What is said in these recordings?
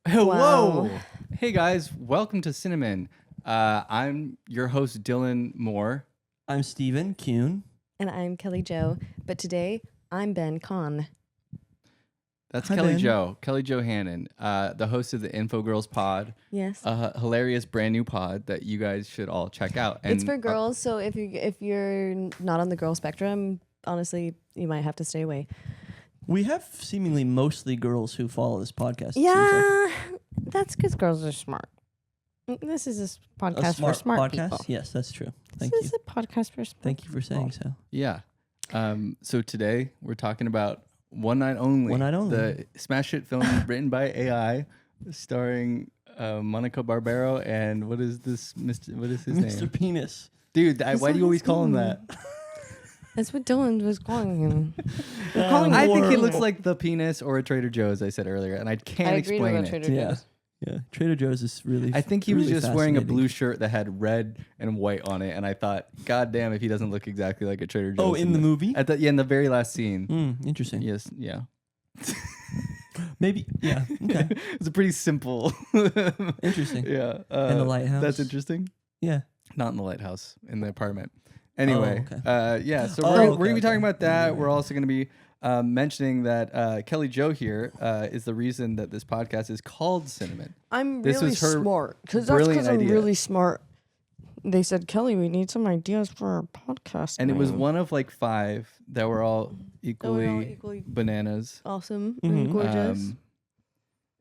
Whoa! Hey guys, welcome to Cinemen. I'm your host Dillonmoore. I'm stephenkuhn. And I'm Kelly Jo. But today, I'm bencahn. That's Hi, Kelly Ben. Jo. Kelly Jo Hannon, the host of the Infogirls pod. Yes. A hilarious brand new pod that you guys should all check out. And It's for girls, so if you're not on the girl spectrum, honestly, you might have to stay away. We have seemingly mostly girls who follow this podcast. it seems Yeah, that's because girls are smart. This is a like. podcast for smart podcast? people. Yes, that's true. Thank This you. is a podcast for smart Thank you for saying people. so. yeah. So today we're talking about One Night Only. One Night Only. The smash hit film written by AI, starring Monica Barbaro and what is this? What is his Mr. name? Penis. Dude, why do you always call him that? That's what Dylan was calling him. I think he looks like the penis or a Trader Joe's, I said earlier, and I can't explain it. Trader Yeah. Joe's. Yeah, Trader Joe's is really. I think he was really just wearing a fascinating. blue shirt that had red and white on it, and I thought, God damn, if he doesn't look exactly like a Trader Joe's. Oh, in the movie? In the very last scene. Interesting. Yes, yeah. Maybe. Yeah. Okay. It's a pretty simple. Interesting. Yeah. In the lighthouse? That's interesting. Yeah. Not in the lighthouse, in the apartment. Anyway, okay. yeah. So Oh, we're okay, gonna be talking okay. about that. Anyway. We're also gonna be mentioning that Kelly Jo here is the reason that this podcast is called Cinemen. I'm This really was her smart. Because brilliant I'm idea. really smart. They said, Kelly, we need some ideas for our podcast. And it was name." one of like 5 that were all equally equally bananas. awesome Mhm. and gorgeous.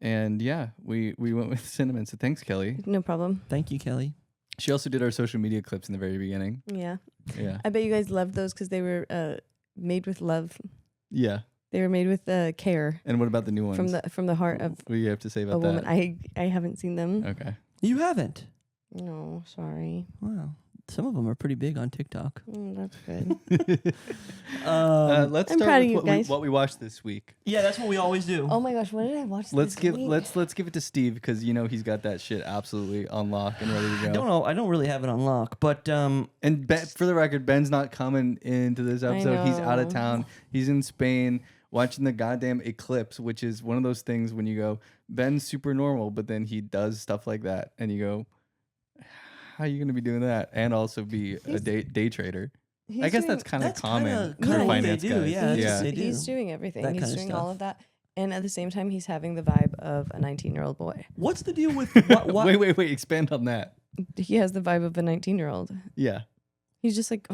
And yeah, we went with Cinemen. So thanks, Kelly. No problem. Thank you, Kelly. She also did our social media clips in the very beginning. Yeah. Yeah. I bet you guys loved those because they were made with love. Yeah. They were made with care And what about the new ones? from the heart of What do you have to say a about woman. that? I haven't seen them. Okay. You haven't. No, sorry. Wow. Some of them are pretty big on TikTok. That's good. Let's I'm start proud of with you guys. what we watched this week. Yeah, that's what we always do. Oh my gosh, what did I watch? Let's this give week? let's give it to Steve because you know he's got that shit absolutely on lock and ready to go. I don't know. I don't really have it on lock, but And for the record, Ben's not coming into this episode. He's out of know. town. He's in Spain watching the goddamn eclipse, which is one of those things when you go, Ben's super normal, but then he does stuff like that, and you go, how are you going to be doing that and also be a day trader? He's I guess doing- that's kind of that's common kinda for what finance they do, guys. yeah, he's, that's what they do. he's doing everything. That He's kinda doing all stuff. of that. And at the same time, he's having the vibe of a 19-year-old boy. what's the deal with what? Wait, expand on that. He has the vibe of a 19-year-old. Yeah. He's just like,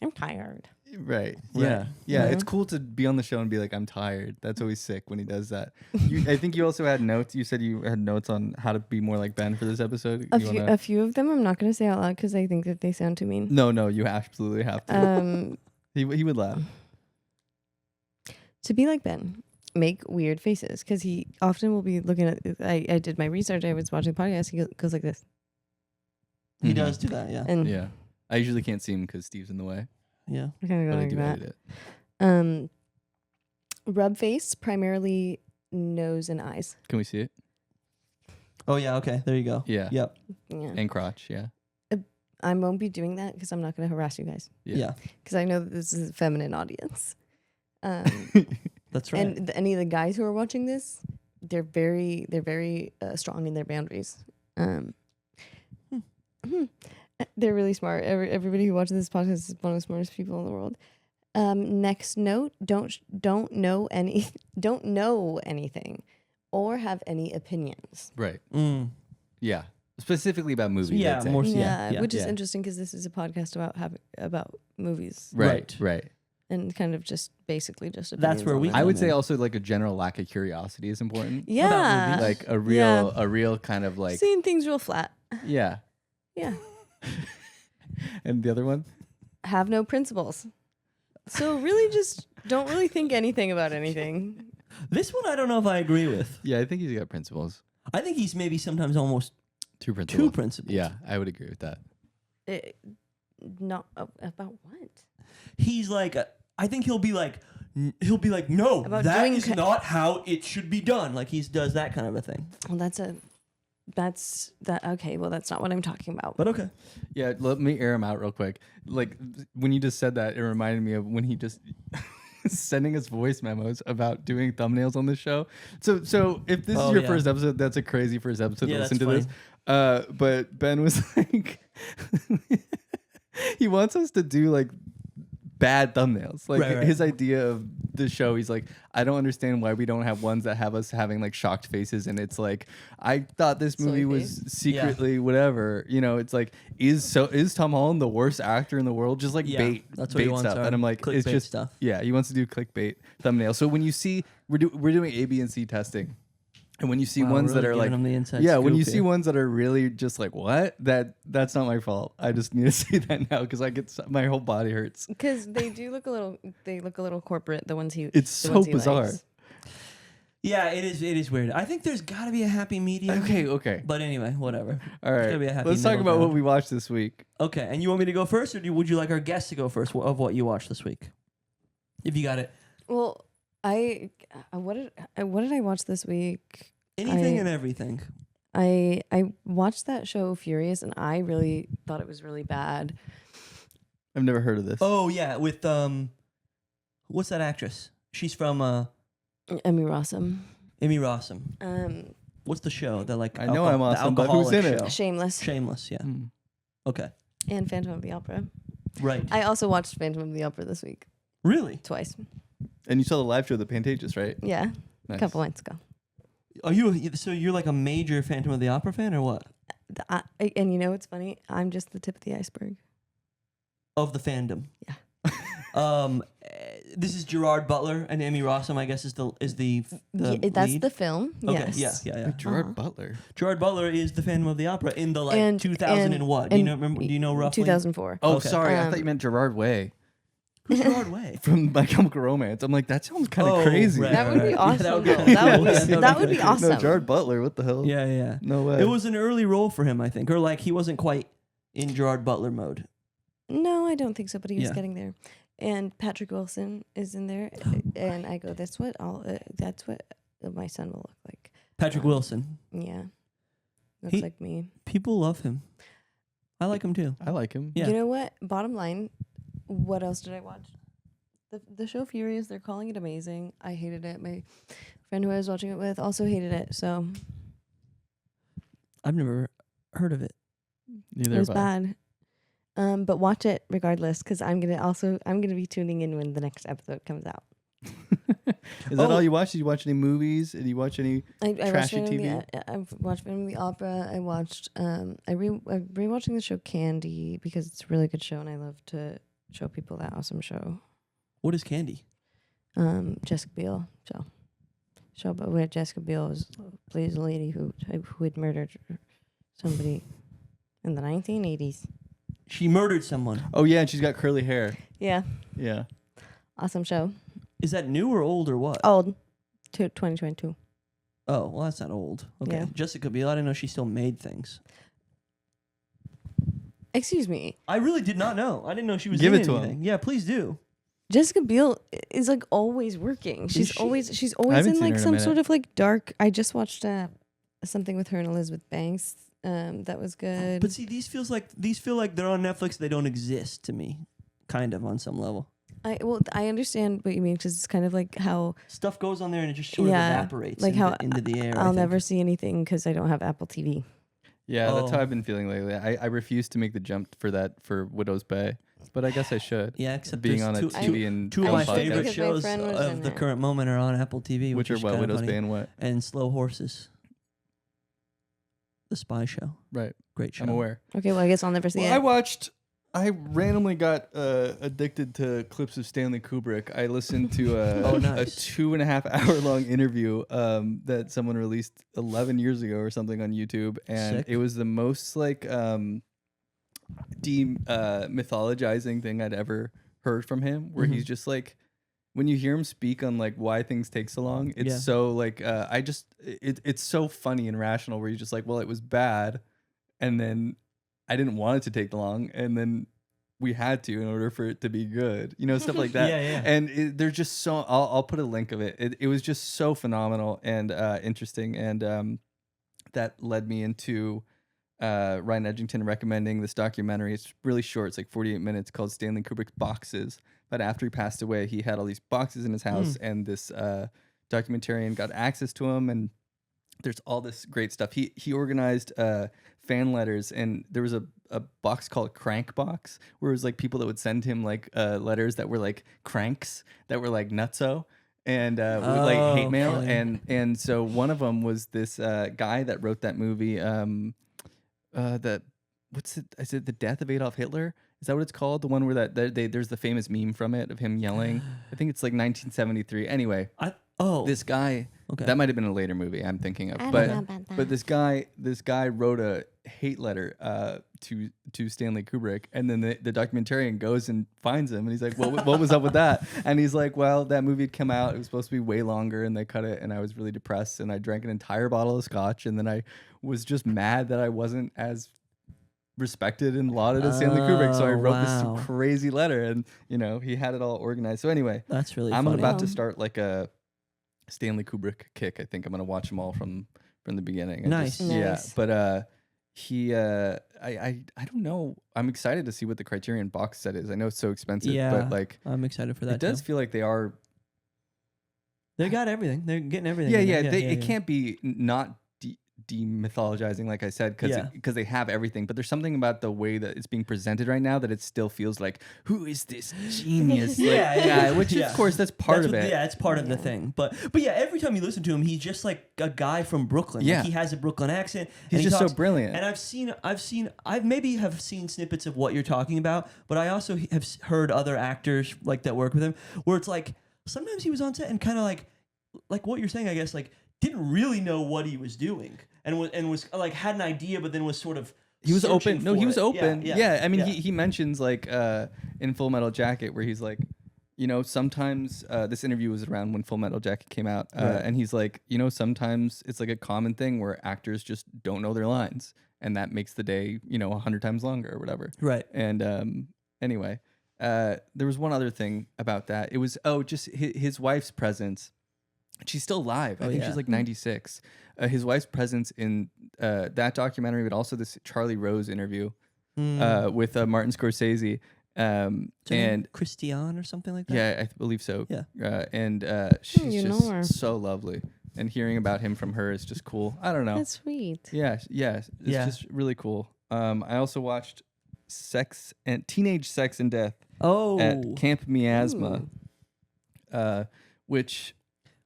I'm tired. Right. Right. Yeah. Mhm. It's cool to be on the show and be like, I'm tired. That's always sick when he does that. I think you also had notes. You said you had notes on how to be more like Ben for this episode. A few of them I'm not going to say out loud because I think that they sound too mean. No, you absolutely have to. He would laugh. To be like Ben, make weird faces because he often will be looking at. I did my research. I was watching the podcast. He goes like this, He Mhm. does do that, yeah. and Yeah. I usually can't see him because Steve's in the way. Yeah. I kind of But go I like do that. edit it. Rub face, primarily nose and eyes. Can we see it? Oh yeah, okay. There you go. Yeah. Yep. Yeah, And crotch. Yeah. I won't be doing that because I'm not going to harass you guys Yeah. because I know that this is a feminine audience. That's right. And any of the guys who are watching this, they're very strong in their boundaries. They're really smart. Everybody who watches this podcast is one of the smartest people in the world. Next note: don't know anything, or have any opinions. Right. Mm. Yeah. Specifically about movies. Yeah, I'd say. more so. Yeah, which is Yeah. interesting because this is a podcast about movies Right. and kind of just basically just. That's opinions where on we them. I would And say then- also like a general lack of curiosity is important. Yeah, movies? Like a real kind of like seeing things real flat. yeah. Yeah. And the other one? Have no principles. So really just don't really think anything about anything. This one I don't know if I agree with. Yeah, I think he's got principles. I think he's maybe sometimes almost Two principles. too principled. Yeah, I would agree with that. Not about what? He's like, I think he'll be like, no, About that doing is not how it should be done. Like he does that kind of a thing. Well, that's that. Okay, well, that's not what I'm talking about. But okay. Yeah, let me air him out real quick. Like when you just said that, it reminded me of when he just sending us voice memos about doing thumbnails on this show. So if this is your first episode, that's a crazy first episode to listen to this. But Ben was like, he wants us to do like bad thumbnails. Like his idea of the show, he's like, I don't understand why we don't have ones that have us having like shocked faces, and it's like, I thought this movie was secretly whatever. You know, it's like, is Tom Holland the worst actor in the world? Just like bait stuff. And I'm like, it's just stuff. Yeah, he wants to do clickbait thumbnails. So when you see we're doing A, B, and C testing. And when you see ones that are like, when you see ones that are really just like, what? That's not my fault. I just need to say that now because my whole body hurts. Because they look a little corporate. The ones he. It's so bizarre. Likes. Yeah, it is weird. I think there's got to be a happy medium. Okay. But anyway, whatever. All right. Let's talk about what we watched this week. Okay, and you want me to go first, or would you like our guests to go first of what you watched this week? If you got it. Well. What did I watch this week? Anything and everything. I watched that show Furious, and I really thought it was really bad. I've never heard of this. Oh yeah, with what's that actress? She's from Emmy Rossum. What's the show? They're like I know I'm awesome, but who's in it? Shameless. Yeah. Okay. And Phantom of the Opera. Right. I also watched Phantom of the Opera this week. Really? Twice. And you saw the live show, The Pantages, right? Yeah. Nice. A couple nights ago. Are you? So you're like a major Phantom of the Opera fan, or what? And you know what's funny? I'm just the tip of the iceberg. Of the fandom. Yeah. This is Gerard Butler and Emmy Rossum, I guess, is the that's lead? the film. Okay. Yes. Yeah. Gerard Butler. Gerard Butler is the Phantom of the Opera in the 2000 and what? Do you know roughly? 2004. Oh, okay. Sorry. I thought you meant Gerard Way. Who's Gerard Way? From My Chemical Romance. I'm like, that sounds kind of crazy. Right. That would be awesome. Yeah, that would be awesome. No, Gerard Butler. What the hell? Yeah. No way. It was an early role for him, I think, or like he wasn't quite in Gerard Butler mode. No, I don't think so. But he was getting there. And Patrick Wilson is in there, and I go, that's what my son will look like. Patrick Wilson. Yeah, looks like me. People love him. I like him too. I like him. Yeah. You know what? Bottom line, what else did I watch? The show Furious. They're calling it amazing. I hated it. My friend who I was watching it with also hated it. So I've never heard of it. Neither it was bad. But watch it regardless, because I'm gonna be tuning in when the next episode comes out. Is that all you watched? Did you watch any movies? Did you watch any trashy TV? I've watched Phantom of the Opera. I watched. I'm rewatching the show Candy because it's a really good show, and I love to show people that awesome show. What is Candy? Jessica Biel show, but where Jessica Biel plays a lady who had murdered somebody in the 1980s. She murdered someone. Oh yeah, and she's got curly hair. Yeah. Yeah. Awesome show. Is that new or old or what? Old. 2022. Oh, well, that's not old. Okay. Yeah. Jessica Biel, I didn't know she still made things. Excuse me. I really did not know. I didn't know she was Give in it to anything. him. Yeah, please do. Jessica Biel is like always working. She's always in like some sort of like dark. I just watched something with her and Elizabeth Banks. That was good. But see, these feel like they're on Netflix. They don't exist to me, kind of on some level. I understand what you mean, because it's kind of like how stuff goes on there and it just sort of evaporates like into the air. I'll never see anything because I don't have Apple TV. Yeah, that's how I've been feeling lately. I refuse to make the jump for Widow's Bay, but I guess I should. Yeah, except being on a TV and two of my podcast. favorite shows of the current moment are on Apple TV, which are what, Widow's Bay and what? And Slow Horses. The spy show. Right. Great show. I'm aware. Okay, well, I guess I'll never see it. I randomly got addicted to clips of Stanley Kubrick. I listened to a 2.5 hour long interview that someone released 11 years ago or something on YouTube. And it was the most like mythologizing thing I'd ever heard from him, where he's just like, when you hear him speak on like why things take so long, it's so like it's so funny and rational, where he's just like, well, it was bad, and then I didn't want it to take long, and then we had to in order for it to be good, stuff like that. Yeah. And they're just so. I'll put a link of it. It was just so phenomenal and interesting, and that led me into Ryan Edgington recommending this documentary. It's really short. It's like 48 minutes, called Stanley Kubrick's Boxes. but after he passed away, he had all these boxes in his house, and this documentarian got access to them, and there's all this great stuff. He organized fan letters, and there was a box called Crank Box, where it was like people that would send him like letters that were like cranks, that were like nutso, and with like hate mail. Funny. And so one of them was this guy that wrote that movie. That what's it? Is it The Death of Adolf Hitler? Is that what it's called? The one where there's the famous meme from it of him yelling. I think it's like 1973. Anyway, this guy. Okay. That might have been a later movie I'm thinking of, I don't know about that. but this guy wrote a hate letter to Stanley Kubrick, and then the documentarian goes and finds him, and he's like, what was up with that? And he's like, well, that movie had come out, it was supposed to be way longer, and they cut it, and I was really depressed, and I drank an entire bottle of scotch, and then I was just mad that I wasn't as respected and lauded as Stanley Kubrick, so I wrote this crazy letter, and he had it all organized. So anyway, that's really I'm funny. about to start like a Stanley Kubrick kick. I think I'm gonna watch them all from the beginning. Nice. Yeah, but I don't know. I'm excited to see what the Criterion box set is. I know it's so expensive, but like I'm excited for that. It does feel like they are. They got everything. They're getting everything. It can't be not demythologizing, like I said, because they have everything. But there's something about the way that it's being presented right now that it still feels like, who is this genius guy? Which of course that's part of it. Yeah, it's part of the thing. But yeah, every time you listen to him, he's just like a guy from Brooklyn. Yeah, like he has a Brooklyn accent. He's just so brilliant. And I've maybe have seen snippets of what you're talking about, but I also have heard other actors like that work with him, where it's like sometimes he was on set and kind of like what you're saying, I guess, like didn't really know what he was doing. And was like had an idea, but then was sort of he was open. No, he was open. Yeah. I mean, yeah. he mentions like in Full Metal Jacket, where he's like, sometimes this interview was around when Full Metal Jacket came out, and he's like, sometimes it's like a common thing where actors just don't know their lines, and that makes the day 100 times longer or whatever. Right. And anyway, there was one other thing about that. It was just his wife's presence. She's still alive. I think she's like 96. His wife's presence in that documentary, but also this Charlie Rose interview with Martin Scorsese. And Christiane or something like that? Yeah, I believe so. Yeah. And she's just so lovely. And hearing about him from her is just cool. I don't know. That's sweet. Yeah. It's just really cool. I also watched Teenage Sex and Death at Camp Miasma, which...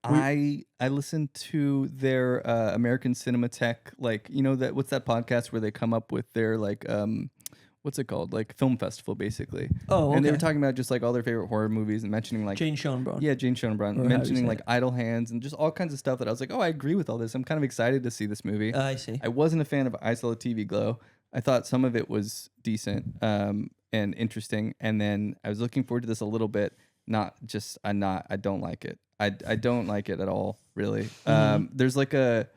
I listened to their American Cinematheque, like what's that podcast where they come up with their like what's it called, like film festival basically. And they were talking about just like all their favorite horror movies and mentioning like Jane Schoenbrunn. Yeah, Jane Schoenbrunn, mentioning like Idle Hands and just all kinds of stuff that I was like, I agree with all this. I'm kind of excited to see this movie. I see. I wasn't a fan of I Saw the TV Glow. I thought some of it was decent and interesting, and then I was looking forward to this a little bit. I don't like it. I don't like it at all, really. There's like a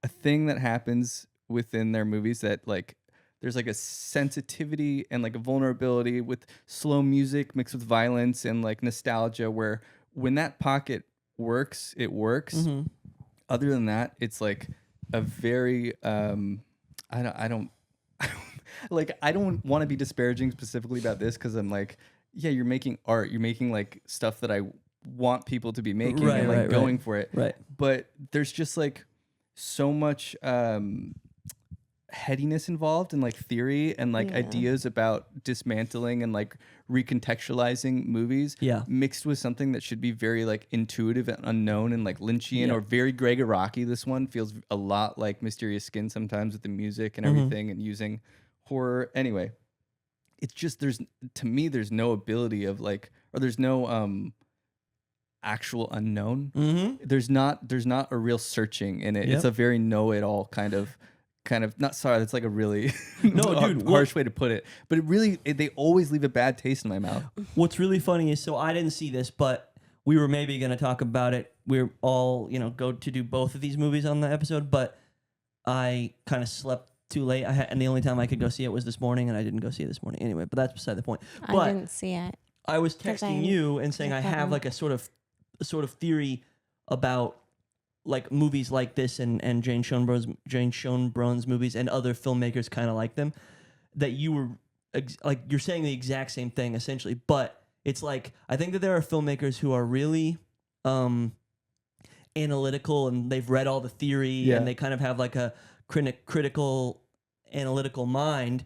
thing that happens within their movies that like there's like a sensitivity and like a vulnerability with slow music mixed with violence and like nostalgia, where when that pocket works, it works. Other than that, it's like a very I don't want to be disparaging specifically about this, because I'm like, yeah, you're making art, you're making like stuff that I want people to be making going for it. Right. But there's just like so much headiness involved and like theory and like ideas about dismantling and like recontextualizing movies mixed with something that should be very like intuitive and unknown and like Lynchian or very Greg Araki. This one feels a lot like Mysterious Skin sometimes with the music and everything and using horror. Anyway, it's just there's no ability of like, or there's no actual unknown. There's not a real searching in it. It's a very know-it-all kind of not sorry, that's like a really harsh way to put it, but they always leave a bad taste in my mouth. What's really funny is, so I didn't see this, but we were maybe going to talk about it. We're all go to do both of these movies on the episode, but I kind of slept too late. And the only time I could go see it was this morning, and I didn't go see it this morning anyway, but that's beside the point. But I didn't see it. I was texting you and saying I have like a sort of theory about like movies like this and Jane Schoenbrun's movies and other filmmakers kind of like them, that you were like you're saying the exact same thing essentially, but It's like I think that there are filmmakers who are really analytical and they've read all the theory and they kind of have like a critical analytical mind,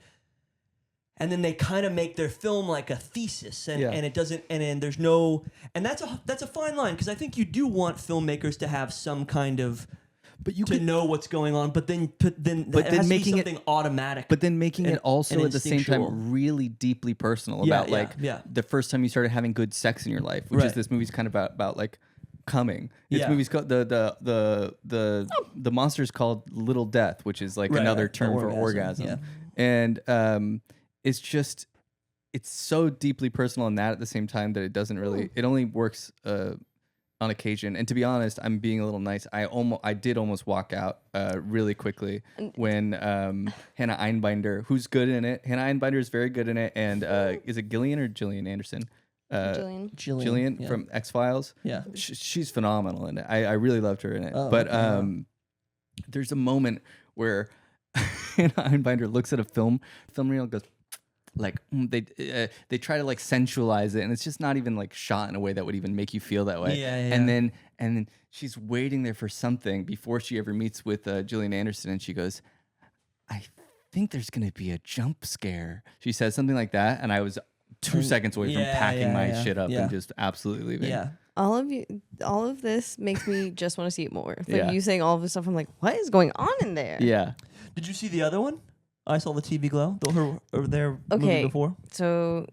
and then they kind of make their film like a thesis, and it doesn't, and there's no, and that's a fine line, because I think you do want filmmakers to have some kind of, but you to know what's going on, but then making something automatic, but then making it also at the same time really deeply personal about the first time you started having good sex in your life, which is this movie's kind of about like coming. This movie's called the monster's called Little Death, which is like another term for orgasm. And it's so deeply personal in that at the same time that it doesn't really, it only works on occasion. And to be honest, I'm being a little nice. I did almost walk out really quickly when Hannah Einbinder, who's good in it. Hannah Einbinder is very good in it. And is it Gillian or Gillian Anderson? Jillian from X-Files. Yeah. She's phenomenal in it. I really loved her in it. There's a moment where Hannah Einbinder looks at a film reel and goes, like, they try to like sensualize it, and it's just not even like shot in a way that would even make you feel that way. And then she's waiting there for something before she ever meets with Gillian Anderson, and she goes, I think there's gonna be a jump scare. She says something like that, and I was 2 seconds away from packing my shit up and just absolutely leaving. Yeah. All of this makes me just want to see it more. Like you saying all of this stuff, I'm like, what is going on in there? Yeah. Did you see the other one? I saw the TV Glow. Her over there movie before. So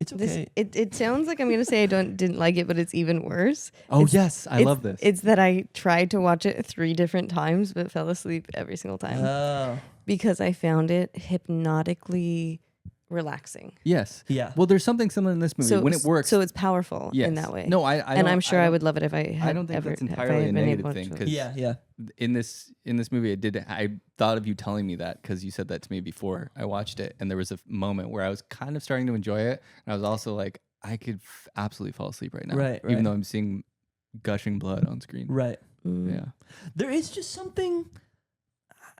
it's okay. It sounds like I'm gonna say I didn't like it, but it's even worse. Yes, I love this. It's that I tried to watch it 3 different times, but fell asleep every single time. Oh. Because I found it hypnotically relaxing. Yes. Yeah. Well, there's something similar in this movie when it works. So it's powerful in that way. No, I'm sure I would love it if I had I don't think that's entirely a negative thing, because in this movie I thought of you telling me that, because you said that to me before I watched it, and there was a moment where I was kind of starting to enjoy it, and I was also like, I could absolutely fall asleep right now, even though I'm seeing gushing blood on screen. Right. Yeah. There is just something.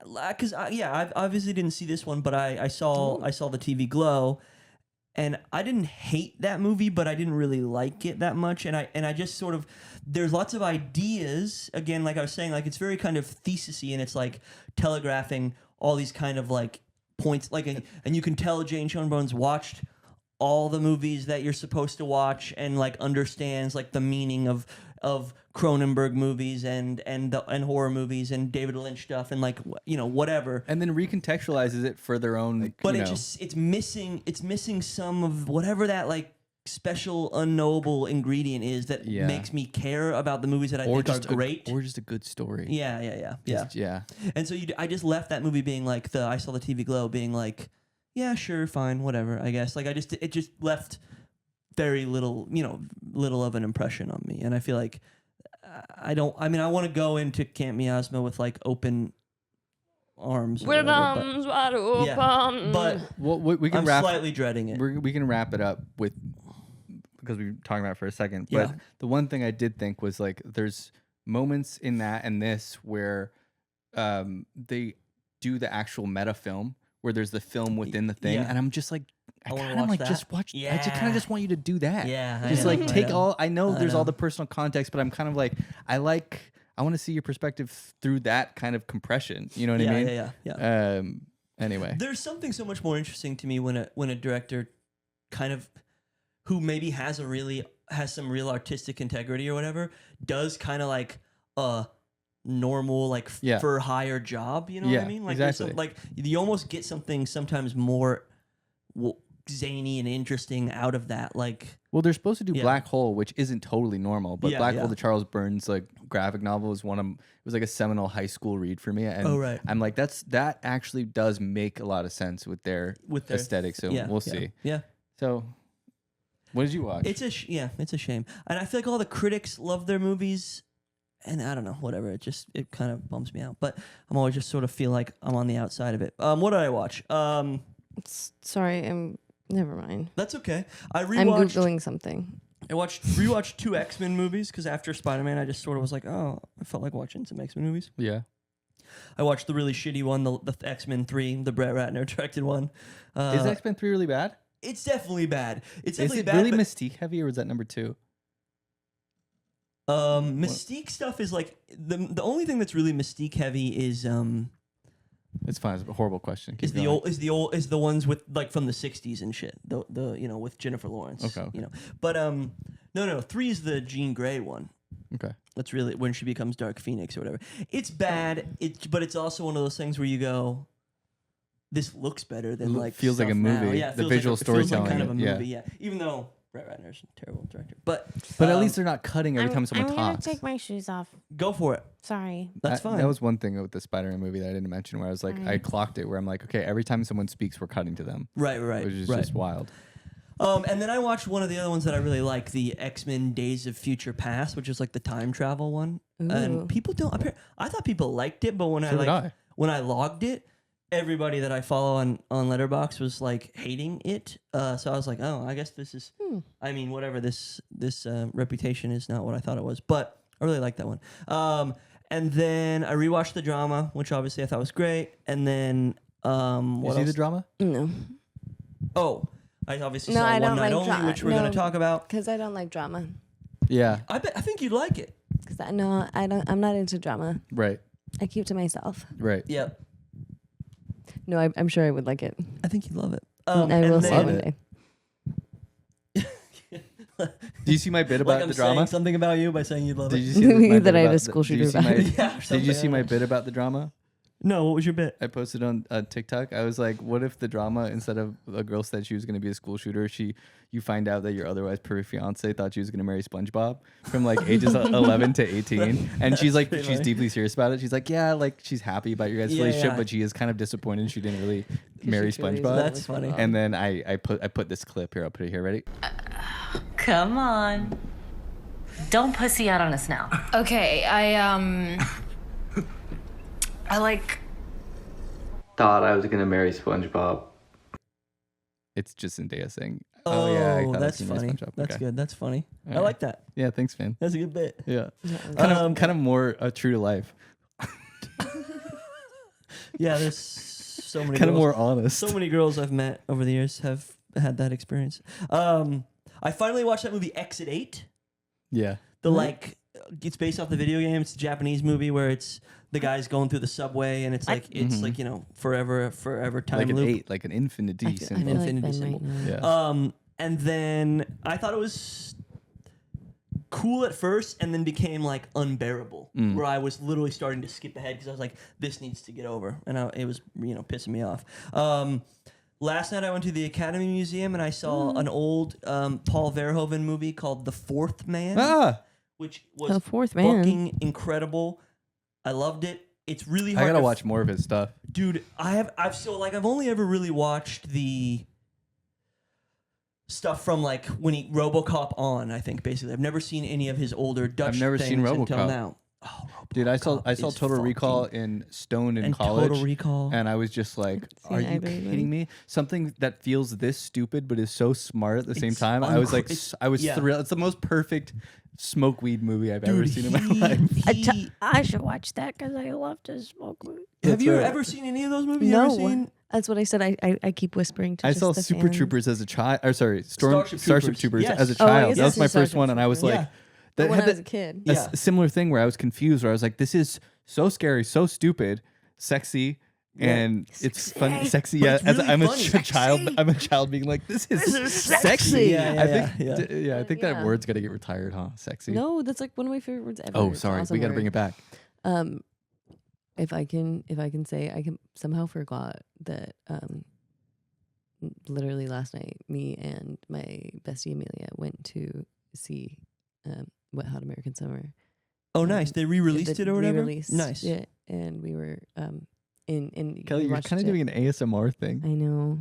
Because I obviously didn't see this one, but I saw the TV Glow, and I didn't hate that movie, but I didn't really like it that much, and I just sort of, there's lots of ideas, again, like I was saying, like it's very kind of thesis-y, and it's like telegraphing all these kind of like points, like and you can tell Jane Schoenbrun's watched all the movies that you're supposed to watch, and like understands like the meaning of Cronenberg movies and horror movies and David Lynch stuff, and like whatever, and then recontextualizes it for their own. But it's missing some of whatever that like special unknowable ingredient is that makes me care about the movies that I think are great, or just a good story. Yeah. And so I just left that movie being like I saw the TV Glow being like, yeah, sure, fine, whatever. I guess like it just left very little of an impression on me, and I feel like. I want to go into Camp Miasma with like open arms. With arms wide open. Yeah. But we can I'm slightly dreading it. We can wrap it up with, because we were talking about it for a second. But the one thing I did think was like there's moments in that and this where they do the actual meta film, where there's the film within the thing, and I'm just like, I kind of like that. Just watch. Yeah. I kind of just want you to do that. Yeah, just like take all. I know there's all the personal context, but I'm kind of like, I want to see your perspective through that kind of compression. You know what I mean? Yeah. Anyway, there's something so much more interesting to me when a director kind of who maybe has some real artistic integrity or whatever does kind of like normal like for hire job. You know what I mean? Like exactly. Like you almost get something sometimes more. Zany and interesting out of that, like they're supposed to do Black Hole, which isn't totally normal, but Black Hole, the Charles Burns like graphic novel, is it was like a seminal high school read for me, and I'm like that actually does make a lot of sense with their aesthetic, so we'll see. So what did you watch? It's a shame, and I feel like all the critics love their movies, and I don't know, whatever, it kind of bums me out, but I'm always just sort of feel like I'm on the outside of it. What did I watch? Sorry, never mind. That's okay. I'm Googling something. I rewatched 2 X-Men movies, because after Spider-Man, I just sort of was like, oh, I felt like watching some X-Men movies. Yeah. I watched the really shitty one, the X-Men 3, the Brett Ratner directed one. Is X-Men 3 really bad? It's definitely bad. It's Is definitely it bad. really but, Mystique heavy, or was that number 2? Mystique stuff is like the only thing that's really Mystique heavy is It's fine. It's a horrible question. is the ones with like from the 60s and shit. The with Jennifer Lawrence. Okay. But no, 3 is the Jean Grey one. Okay. That's really when she becomes Dark Phoenix or whatever. It's bad. But it's also one of those things where you go, this looks better than like feels like a stuff now. movie. Yeah, it The feels visual like, it feels storytelling, like kind of a yeah. movie. Yeah. Even though Brett Ratner's a terrible director, but At least they're not cutting every time I'm someone gonna talks. take my shoes off. go for it. Sorry. That's fine. That was one thing with the Spider-Man movie that I didn't mention, where I was like, I Alright. clocked it, where I'm like, okay, every time someone speaks, we're cutting to them, right, which is right. just wild. And then I watched one of the other ones that I really like, the X-Men Days of Future Past, which is like the time travel one. Ooh. And people don't. I thought people liked it, but when So did I. when I logged it, everybody that I follow on letterboxd was like hating it. So I was like, oh, I guess this is. I mean, whatever this reputation is not what I thought it was, but I really like that one. And then I rewatched the drama, which obviously I thought was great. And then You what see else? the drama? No, Oh, I obviously No, saw I One don't Night like Only, drama. which we're gonna No. talk about. because I don't like drama. Yeah. I think you'd like it. Because I don't. I'm not into drama. Right. I keep to myself. Right. Yeah, No, I'm sure I would like it. I think you'd love it. I and will see Love one it. day. Do you see my bit about like I'm the saying drama? something about you by saying you'd love Did it. you see my That bit I had about a school did you shooter see my- about. Yeah, Did you see something. my bit about the drama? No, what was your bit? I posted on TikTok. I was like, "What if the drama, instead of a girl said she was going to be a school shooter, you find out that your otherwise perfect fiance thought she was going to marry SpongeBob from like ages 11 to 18, and she's like, pretty she's funny. deeply serious about it. She's like, yeah, like she's happy about your guys' Yeah, relationship, yeah. but she is kind of disappointed she didn't really marry she truly is SpongeBob. That's funny. And then I put this clip here. I'll put it here. Ready? Come on. Don't pussy out on us now. Okay, I like. Thought I was going to marry SpongeBob. It's just Zendaya saying, "Oh yeah, I thought I was that's gonna marry funny. SpongeBob." That's Okay. good. That's funny. I Alright. like that. Yeah, thanks, Finn. That's a good bit. Yeah, Yeah. kind of more true to life. Yeah, there's so many. Kind of girls- more honest. So many girls I've met over the years have had that experience. I finally watched that movie Exit 8. Yeah. It's based off the video game. It's a Japanese movie where it's the guy's going through the subway and it's like forever time Like an loop. 8, like an infinity I feel symbol. like Infinity Ben symbol. might know. Yeah. And then I thought it was cool at first and then became like unbearable where I was literally starting to skip ahead because I was like, this needs to get over. And it was, pissing me off. Last night I went to the Academy Museum and I saw an old Paul Verhoeven movie called The Fourth Man, which was The Fourth Man. fucking incredible. I loved it. It's really hard I gotta to watch more of his stuff. Dude, I've only ever really watched the stuff from like when he RoboCop on. I think basically I've never seen any of his older Dutch. I've never seen things until RoboCop. now. Oh, Dude, I saw RoboCop is Total Recall fucking- in Stone in and college. Total Recall. And I was just like, See, are I you believe kidding it. me? Something that feels this stupid but is so smart at the same It's time. I was like, it's- I was yeah. thrilled. It's the most perfect smoke weed movie I've ever Dude, seen in my life. I should watch that because I love to smoke weed. have That's you right. ever seen any of those movies? You ever No, seen that's what I said. I keep whispering to. I just saw the Super fans. Troopers as a child. Or sorry, Starship Starship Troopers. Troopers Yes. as a Oh, I child. guess That was it's my the first Starship one, and I was Troopers. like, Yeah. that When had I was that- a kid. a Yeah. similar thing where I was confused, where I was like, this is so scary, so stupid, sexy. Yeah. And it's fun, sexy. But Yeah, it's as really I'm a funny. child. I'm a child being like, this is sexy. Yeah, I think, yeah. I think Yeah. that word's gotta get retired, huh? Sexy. No, that's like one of my favorite words ever. Oh, It's sorry. awesome We gotta word. bring it back. If I can say, I can somehow forgot that literally last night me and my bestie Amelia went to see Wet Hot American Summer. Oh, nice. They re-released The it or whatever. re-release. Nice. Yeah, and we were in Kelly, we you're watched kind of it. doing an ASMR thing. I know.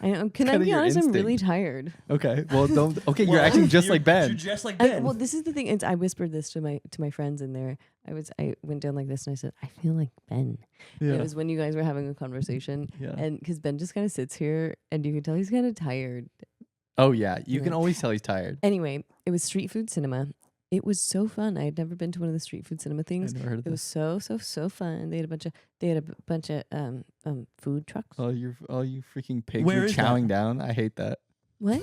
Can I Kinda be your honest? I'm really instinct. tired. Okay. Well, don't. Okay, you're Well, acting just like You're Ben. just like I, Ben. well, this is the thing. I whispered this to my friends in there. I went down like this and I said, I feel like Ben. And it was when you guys were having a conversation, Yeah. and because Ben just kind of sits here, and you can tell he's kind of tired. Oh yeah, you can Yeah. always tell he's tired. Anyway, it was street food cinema, It was so fun. I had never been to one of the street food cinema I things. never heard of It was so fun. They had a bunch of food trucks. all you freaking pigs Where are is that? chowing down. I hate that. What?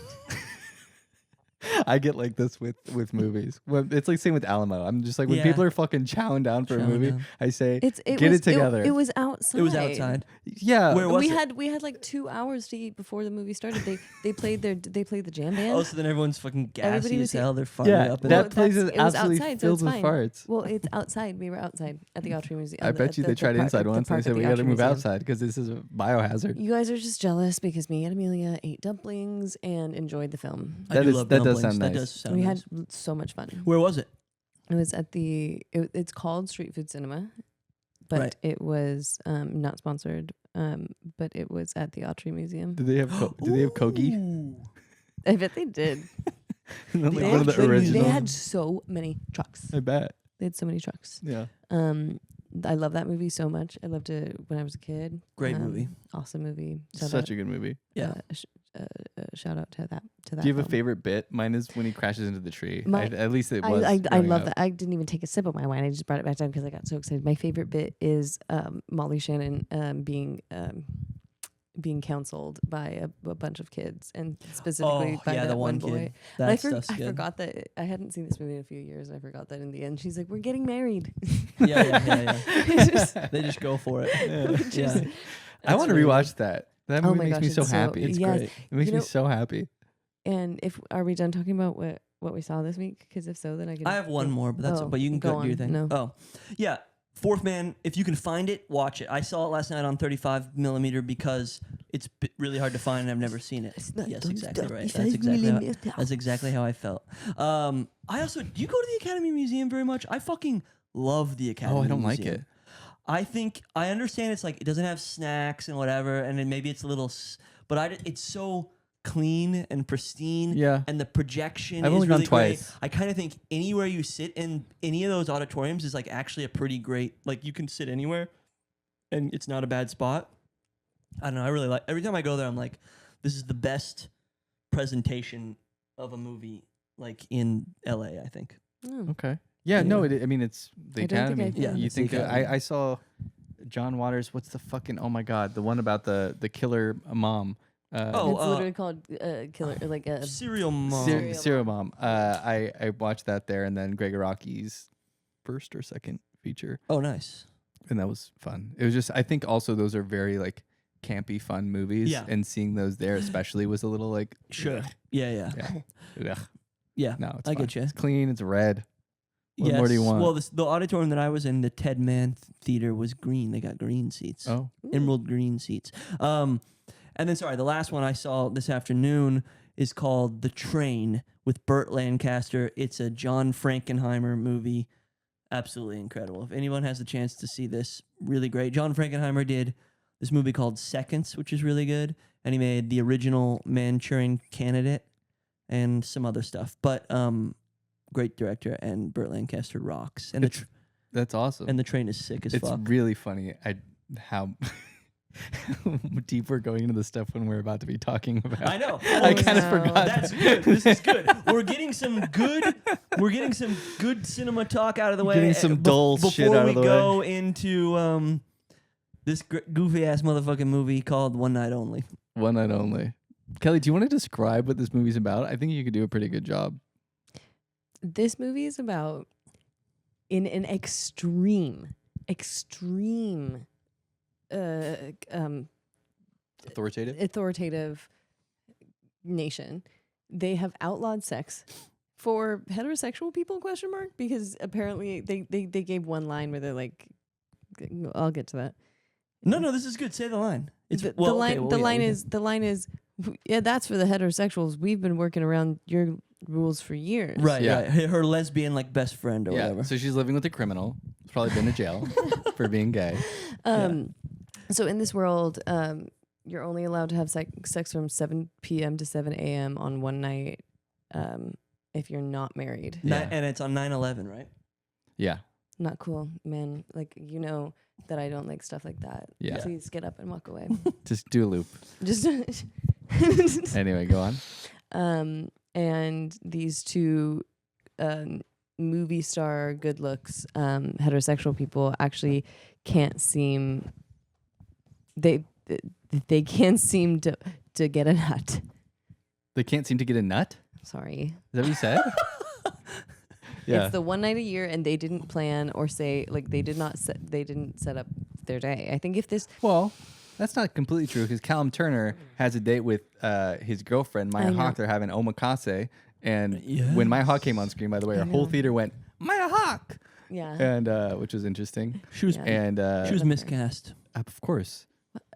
I get like this with movies. Well, it's like same with Alamo. I'm just like when Yeah. people are fucking chowing down for a Chowing movie, down. I say, It get was, it together. It was outside. It was outside. yeah. Where was we it? had like 2 hours to eat before the movie started. They played the jam band. Oh, so then everyone's fucking Everybody gassy was as hell. They're firing Yeah, up. that Well, place is it was absolutely outside, so filled it's with fine. farts. Well, it's outside. We were outside at the Autry Museum. I bet you they tried inside once and they said we got to move outside because this is a biohazard. You guys are just jealous because me and Amelia ate dumplings and enjoyed the film. I do love that does dumplings. sound That nice. does sound We nice. had so much fun. Where was it? It was at it's called Street Food Cinema, but Right. it was not sponsored. But it was at the Autry Museum. Do they have kogi? Ooh. I bet they did. Like They one of the had- original. They had so many trucks. I bet. They had so many trucks. Yeah. I love that movie so much. I loved it when I was a kid. Great movie. Awesome movie. Such a good movie. Yeah. Shout out to that. Do you have a film. favorite bit? Mine is when he crashes into the tree. My- at least it was. I growing love up. that. I didn't even take a sip of my wine. I just brought it back down because I got so excited. My favorite bit is Molly Shannon being counseled by a bunch of kids, and specifically by yeah, that the one boy. kid. But That stuff's I good. forgot that I hadn't seen this movie in a few years, and I forgot that in the end she's like, "We're getting married." Yeah. It's just- They just go for it. Which Yeah. is- I want to really rewatch that. That Oh movie my makes gosh, me so it's so- happy. It's Yes. great. It makes You me know- so happy. And are we done talking about what we saw this week? Because if so, then I can. I have one more, but that's Oh, but you can go do your on. thing. No. Oh, yeah. Fourth Man. If you can find it, watch it. I saw it last night on 35 millimeter because it's really hard to find and I've never seen it. Yes, exactly right. That's exactly how I felt. I also. Do you go to the Academy Museum very much? I fucking love the Academy. Oh, I don't like Museum. it. I think I understand it's like it doesn't have snacks and whatever, and then maybe it's a little, but it's so clean and pristine. Yeah. And the projection I've is only gone really great. twice. I kind of think anywhere you sit in any of those auditoriums is like actually a pretty great. Like you can sit anywhere, and it's not a bad spot. I don't know. I really like. Every time I go there, I'm like, this is the best presentation of a movie like in LA. I think. Oh. Okay. Yeah. No. Yeah. I mean, it's the I don't think Academy. I've Yeah, been. You it's the think Academy. I saw John Waters? What's the fucking? Oh my god, the one about the killer mom. Oh, It's literally called Killer, or like a. Serial Mom. Serial Mom. I watched that there, and then Greg Araki's first or second feature, Oh, nice. and that was fun. It was just I think also those are very like campy fun movies, Yeah. and seeing those there especially was a little like Sure. Yeah. yeah. Ugh. Yeah. No, it's I fine. get you. It's clean. It's red. What more do you want? Well, the auditorium that I was in, the Ted Mann Theater, was green. They got green seats. Oh, Emerald green seats. And then, sorry, the last one I saw this afternoon is called The Train with Burt Lancaster. It's a John Frankenheimer movie. Absolutely incredible. If anyone has the chance to see this, really great. John Frankenheimer did this movie called Seconds, which is really good. And he made the original Manchurian Candidate and some other stuff. But great director, and Burt Lancaster rocks. And that's awesome. the train is sick as It's fuck. really funny how deep we're going into the stuff when we're about to be talking about. I know. I kind of no. forgot. That's good. This is good. We're getting some good cinema talk out of the way. Getting some dull shit out of the Before we go into this goofy ass motherfucking movie called One Night Only. One Night Only. Kelly, do you want to describe what this movie's about? I think you could do a pretty good job. This movie is about in an extreme Authoritative? nation. They have outlawed sex for heterosexual people, ? Because apparently they gave one line where they're like, I'll get to that. No, this is good. Say the line. It's The well, line okay, the yeah, line we is yeah, that's for the heterosexuals. We've been working around your rules for years. right. Yeah. Right. Her lesbian like best friend or Yeah. whatever. So she's living with a criminal. He's probably been to jail for being gay. So in this world, you're only allowed to have sex from 7 p.m. to 7 a.m. on one night if you're not married. Yeah. And it's on 9/11, right? Yeah. Not cool, man. Like, you know that I don't like stuff like that. Yeah. Please get up and walk away. Just do a loop. Just Anyway, go on. and these two movie star, good looks, heterosexual people actually can't seem they can't seem to get a nut. They can't seem to get a nut? Sorry. Is that what you said? Yeah. It's the one night a year, and they didn't plan or say like they didn't set up their day. I think if this Well, that's not completely true because Callum Turner has a date with his girlfriend Maya Hawke. They're having omakase, and when Maya Hawke came on screen, by the way, our whole theater went Maya Hawke. Yeah. And which was interesting. She was she was miscast. Of course.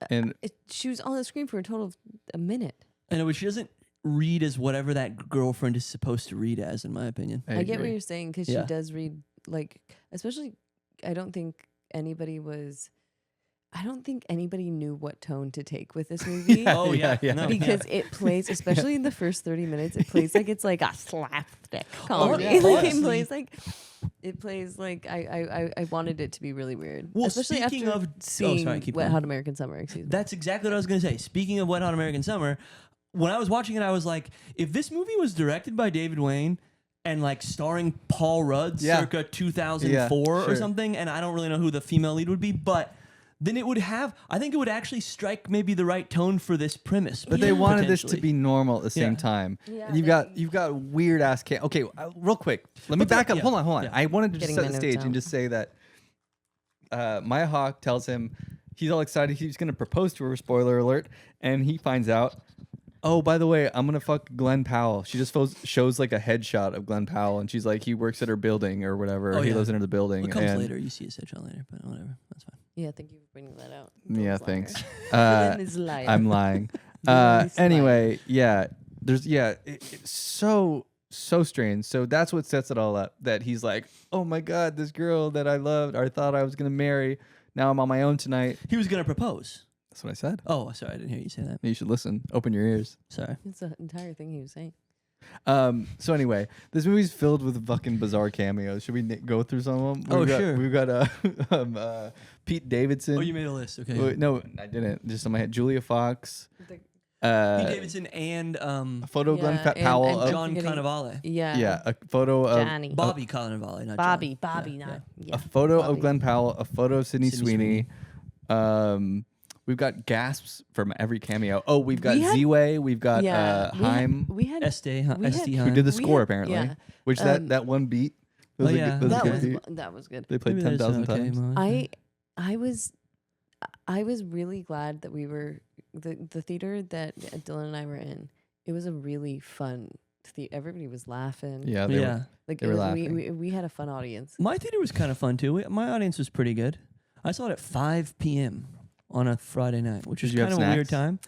And she was on the screen for a total of a minute. I know, but she doesn't read as whatever that girlfriend is supposed to read as, in my opinion. I get what you're saying because she does read like, especially. I don't think anybody knew what tone to take with this movie. Oh yeah. No, because it plays, especially in the first 30 minutes, it plays like it's like a slapstick comedy. It plays like I wanted it to be really weird. Well, especially after seeing Wet Hot American Summer. Excuse me. That's exactly what I was going to say. Speaking of Wet Hot American Summer, when I was watching it, I was like, if this movie was directed by David Wayne and like starring Paul Rudd circa 2004 or something, and I don't really know who the female lead would be, but then it would have, I think it would actually strike maybe the right tone for this premise. But they wanted this to be normal at the same time. Yeah, and you've got weird ass okay, real quick. Let me back up. Hold on. Yeah. I wanted to just set the stage and just say that Maya Hawke tells him he's all excited he's going to propose to her, spoiler alert, and he finds out, oh, by the way, I'm going to fuck Glenn Powell. She just shows like a headshot of Glenn Powell, and she's like, he works at her building or whatever. He lives in the building. It comes later. You see his headshot later, but whatever. That's fine. Yeah, thank you for bringing that out. Yeah, thanks. I'm lying. Anyway, it's so strange. So that's what sets it all up. That he's like, oh my God, this girl that I loved or thought I was going to marry, now I'm on my own tonight. He was going to propose. That's what I said. Oh, sorry, I didn't hear you say that. You should listen. Open your ears. Sorry. It's the entire thing he was saying. So anyway, this movie's filled with fucking bizarre cameos. Should we go through some of them? Sure. We've got Pete Davidson. Oh, you made a list. Okay. No, I didn't. Just on my head. Julia Fox. Pete Davidson and a photo of Glenn Powell. And John Cannavale. Yeah. A photo of Johnny. Bobby Cannavale, not Bobby, John. not. A photo Bobby. of Glenn Powell. A photo of Sydney Sweeney. We've got gasps from every cameo. Oh, we've got Z-Way. We've got Haim. We had ST who did the score apparently. Yeah. Which that one beat. Was that was good. They played 10,000 times. I was really glad that we were the theater that Dylan and I were in. It was a really fun theater. Everybody was laughing. Yeah, they were laughing. We had a fun audience. My theater was kind of fun too. My audience was pretty good. I saw it at 5 p.m. on a Friday night, which is kind of a weird time.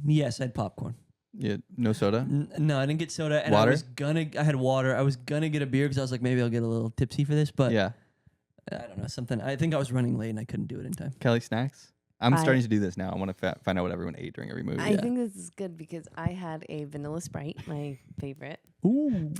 Yes, I had popcorn. Yeah, no soda? No, I didn't get soda. And water? I had water. I was gonna get a beer because I was like, maybe I'll get a little tipsy for this. But yeah, I don't know, something. I think I was running late and I couldn't do it in time. Kelly, snacks? I'm starting to do this now. I want to find out what everyone ate during every movie. I think this is good because I had a vanilla Sprite, my favorite. Ooh.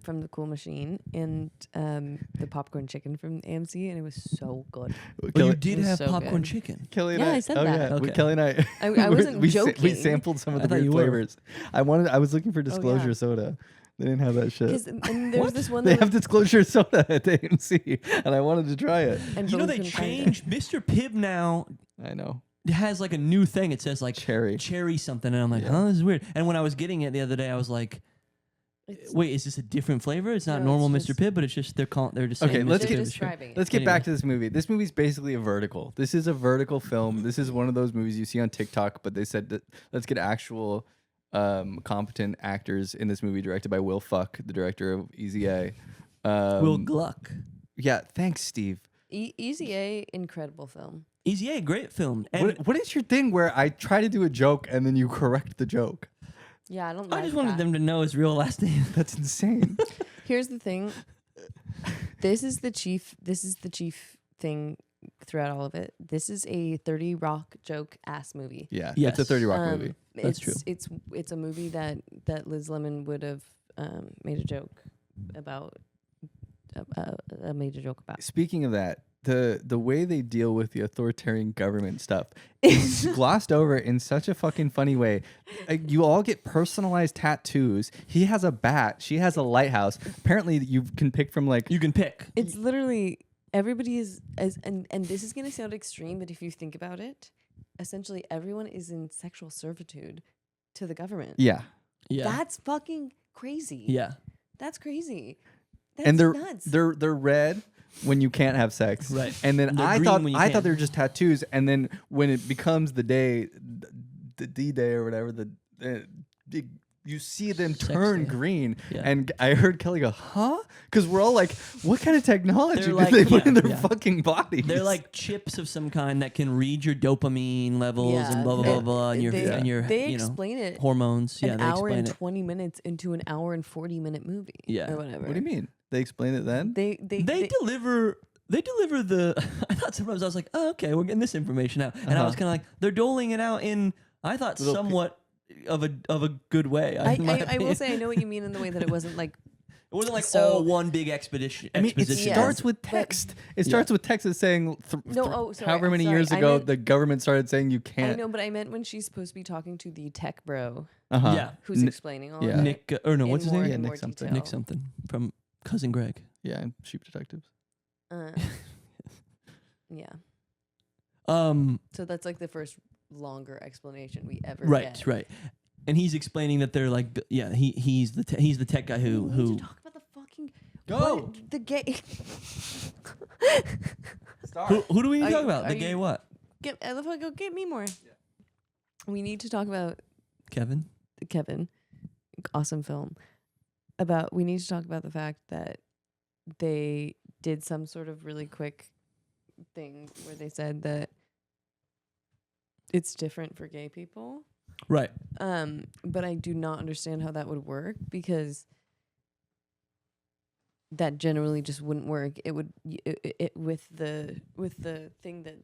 From the Cool Machine, and the popcorn chicken from AMC, and it was so good. Well, you did have popcorn chicken. Kelly and I said that. Yeah. Okay. Kelly and I wasn't joking. We sampled some of the weird flavors. I was looking for Disclosure soda. They didn't have that shit. And there's this one. They have Disclosure soda at the AMC, and I wanted to try it. And you know they changed. Mr. Pibb now. I know. It has like a new thing. It says like cherry something, and I'm like, oh, this is weird. And when I was getting it the other day, I was like, wait, is this a different flavor? It's not normal Mr. Pibb, but it's just they're just saying. Okay, let's get anyway. back to this movie. This movie's basically a vertical. This is a vertical film. This is one of those movies you see on TikTok, but they said that let's get actual competent actors in this movie, directed by Will Fuck, the director of Easy A. Will Gluck. Yeah, thanks, Steve. Easy A, incredible film. Easy A, great film. And what is your thing where I try to do a joke and then you correct the joke? Yeah, I don't. I just wanted them to know his real last name. That's insane. Here's the thing. This is the chief thing throughout all of it. This is a 30 Rock joke ass movie. Yeah, yes. It's a 30 Rock movie. That's true. It's a movie that Liz Lemon would have made a joke about. Made a joke about. Speaking of that, the way they deal with the authoritarian government stuff is glossed over in such a fucking funny way. You all get personalized tattoos. He has a bat. She has a lighthouse. Apparently, you can pick from like You can pick. It's literally everybody is and this is gonna sound extreme, but if you think about it, essentially everyone is in sexual servitude to the government. yeah. Yeah. That's fucking crazy. Yeah. That's crazy. That's And nuts. they're red when you can't have sex. Right. And then And they're I green thought when you I thought can. they were just tattoos. And then when it becomes the day, the D-Day or whatever, you see them turn day. green. Yeah. And I heard Kelly go, huh? Because we're all like, what kind of technology They're did like- they put yeah, in their yeah. fucking bodies? They're like chips of some kind that can read your dopamine levels Yeah, and blah blah they- blah blah and your they you know explain it hormones. Yeah, an they hour explain and it. 20 minutes into an hour and 40-minute movie. Yeah. Or whatever. What do you mean? They explain it then? They Deliver the. I thought sometimes I was like, oh, okay, we're getting this information out, and I was kind of like, they're doling it out in. I thought Little somewhat of a good way. I in my will opinion. say I know what you mean in the way that it wasn't like It wasn't like So- all one big expedition. I mean, it exposition. starts with but- text. It starts with text that's saying, sorry, however many sorry, years I ago, meant- the government started saying you I can't. know, but I meant when she's supposed to be talking to the tech bro Uh-huh. Yeah. who's explaining all yeah. of it. Nick or no, in what's his more- name? Yeah, in Nick more something. detail. Nick something from Cousin Greg. Yeah, and Sheep Detectives. Yeah. Um. So that's like the first longer explanation we ever Right. get. Right. And he's explaining that they're like, yeah, he's the tech guy We who need to talk about the fucking Go. what- the gay. who do we need Are to talk you- about? are The gay you- what? I love how I go get me more. We need to talk about Kevin. Kevin. Awesome film. We need to talk about the fact that they did some sort of really quick thing where they said that it's different for gay people. Right. But I do not understand how that would work because that generally just wouldn't work. It would with the thing that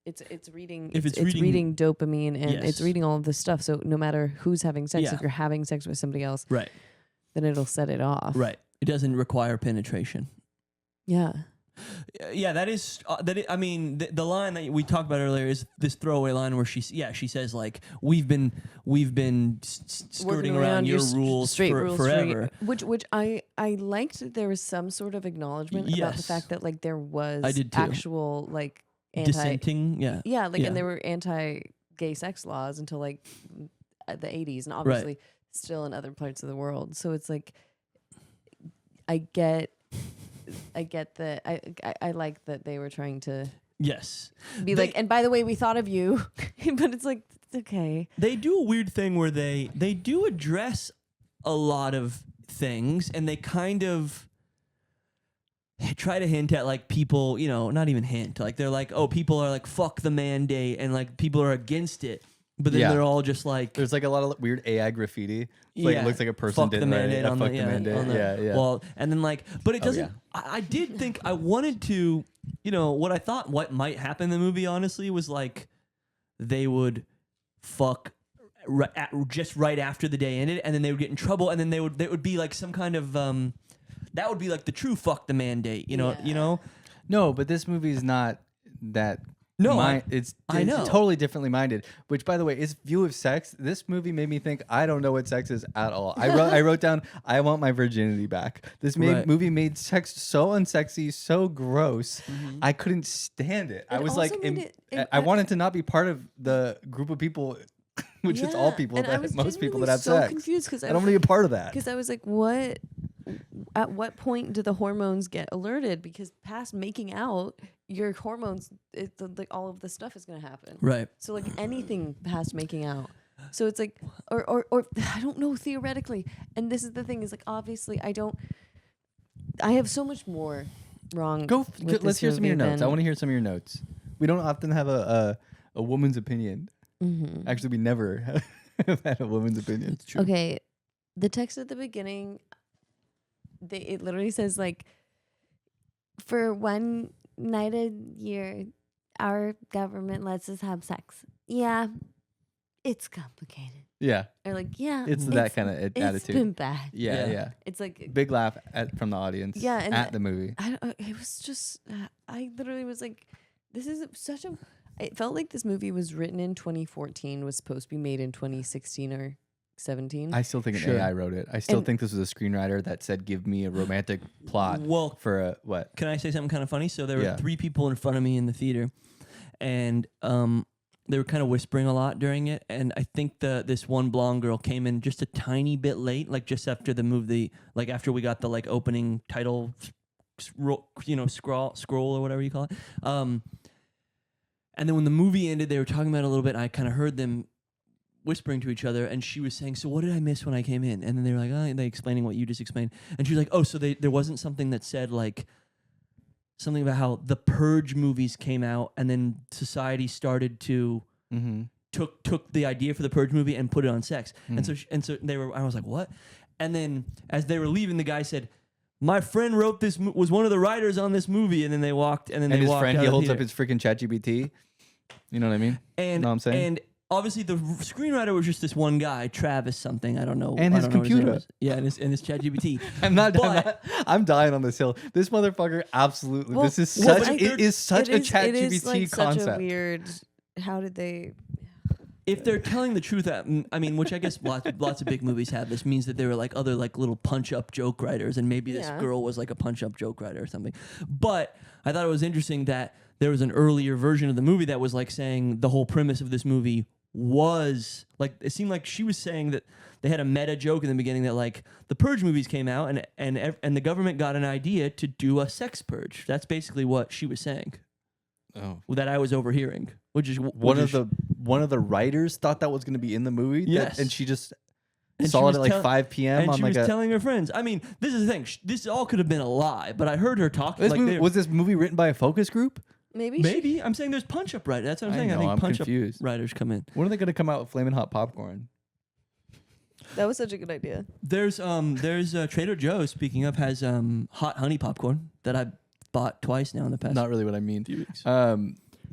it's reading. If it's it's reading- reading dopamine and it's Yes. reading all of this stuff. So no matter who's having sex, Yeah. if you're having sex with somebody else, Right. then it'll set it off. Right. It doesn't require penetration. Yeah. Yeah, that is. I mean, the line that we talked about earlier is this throwaway line where she says like we've been skirting Working around your s- rules straight rules forever. Which I liked that there was some sort of acknowledgement about the Yes. fact that like there was I did too. actual like anti Dissenting. Yeah. yeah like Yeah. and there were anti-gay sex laws until like the 80s and obviously still in other parts of the world. So it's like I get that I like that they were trying to Yes. be They- like, and by the way, we thought of you, but it's like it's okay. They do a weird thing where they do address a lot of things, and they kind of try to hint at like people, not even hint. Like they're like, oh, people are like fuck the mandate, and like people are against it, but then Yeah. they're all just like. There's like a lot of weird AI graffiti. Like it looks like a person fuck the didn't write it. mandate Yeah, on fuck the, the mandate. on the Yeah. wall. And then like, but it Oh, doesn't. yeah. I did think I wanted to, what I thought what might happen in the movie honestly was like they would fuck just right after the day ended, and then they would get in trouble, and then they would be like some kind of that would be like the true fuck the mandate. You know. No, but this movie is not that. No, it's I know. totally differently minded. Which, by the way, is view of sex. This movie made me think I don't know what sex is at all. I wrote down I want my virginity back. This Right. movie made sex so unsexy, so gross. I couldn't stand it. I It was also like, made I wanted to not be part of the group of people, which is all people and I that was most people that genuinely have so sex. confused because I don't want to be a part of that. Because I was like, what? At what point do the hormones get alerted? Because past making out, your hormones, like all of this stuff is going to happen. Right. So like anything past making out. So it's like, or I don't know theoretically. And this is the thing is like, obviously I have so much more wrong. with Let's this hear some of your movie notes. I want to hear some of your notes. We don't often have a woman's opinion. Mm-hmm. Actually, we never have had a woman's opinion. It's true. Okay, the text at the beginning, it literally says like, for one night a year, our government lets us have sex. Yeah, it's complicated. Yeah, Or like, yeah, it's that kind of It's attitude. been bad. Yeah, Yeah. yeah. It's like, Big laugh from the audience. Yeah, and at the movie. it was just, I literally was like, this is such a. It felt like this movie was written in 2014, was supposed to be made in 2016 or 17. I still think an Sure. AI wrote it. I still And- think this was a screenwriter that said, "Give me a romantic plot Well, for a what?" can I say something kind of funny? So there were Yeah. 3 people in front of me in the theater, and they were kind of whispering a lot during it. And I think this one blonde girl came in just a tiny bit late, like just after the movie, like after we got the like opening title, scroll or whatever you call it. And then when the movie ended, they were talking about it a little bit. And I kind of heard them whispering to each other, and she was saying, "So what did I miss when I came in?" And then they were like, "Oh," and they explaining what you just explained. And she was like, "Oh, so there wasn't something that said like something about how the Purge movies came out, and then society started to Mm-hmm. took the idea for the Purge movie and put it on sex." Mm. And so they were. I was like, "What?" And then as they were leaving, the guy said, "My friend wrote this. Was one of the writers on this movie." And then they walked. And then And they his walked friend, out he of the holds up theater. his freaking ChatGPT. You know what I mean? And know what I'm saying? And obviously the screenwriter was just this one guy, Travis something. I don't know. And I his don't know what name computer. was. Yeah, and his ChatGPT. I'm dying on this hill. This motherfucker, absolutely. Well, this is well, such. I It think is such a ChatGPT it is like concept. Such a weird. How did they? If they're telling the truth, I mean, which I guess lots of big movies have, this means that there were like other like little punch-up joke writers, and maybe this Yeah. girl was like a punch-up joke writer or something. But I thought it was interesting that there was an earlier version of the movie that was like saying the whole premise of this movie was like, it seemed like she was saying that they had a meta joke in the beginning that like the Purge movies came out and the government got an idea to do a sex purge. That's basically what she was saying. Oh. That I was overhearing, which is One of the writers thought that was going to be in the movie. Yes. And she just And saw she it was at like tell- 5 p.m. and on she like was a. telling her friends. I mean, this is the thing. This all could have been a lie, but I heard her talking. This Like movie, was this movie written by a focus group? Maybe. maybe I'm saying there's punch-up writers. That's what I'm saying. I know, think I'm punch-up confused. writers come in. When are they going to come out with flaming hot popcorn? That was such a good idea. There's Trader Joe's. Speaking of, has hot honey popcorn that I bought twice now in the past Not really what I mean. few weeks.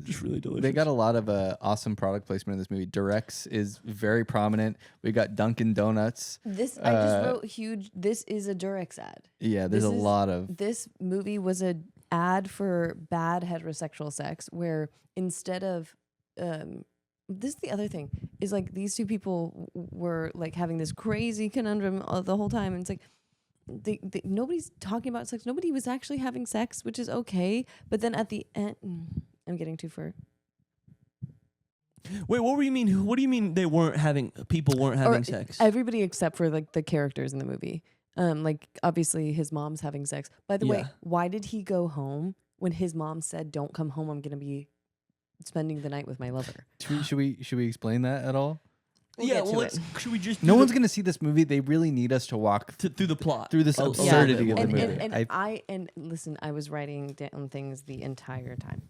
Just really delicious. They got a lot of awesome product placement in this movie. Durex is very prominent. We got Dunkin' Donuts. This I just wrote huge. This is a Durex ad. Yeah, there's a This is- lot of. This movie was a ad for bad heterosexual sex, where instead of this is the other thing is like these two people were like having this crazy conundrum the whole time, and it's like they nobody's talking about sex. Nobody was actually having sex, which is okay. But then at the end, I'm getting too far. Wait, what do you mean? What do you mean they weren't having? People weren't having Or sex. Everybody except for like the characters in the movie. Like obviously his mom's having sex. By the way, Yeah. why did he go home when his mom said, "Don't come home. I'm gonna be spending the night with my lover"? Should we explain that at all? We'll yeah, get well, to let's. it. Should we just? No do one's the- going to see this movie. They really need us to walk through the plot through this a little absurdity bit of the more. movie. And listen, I was writing down things the entire time,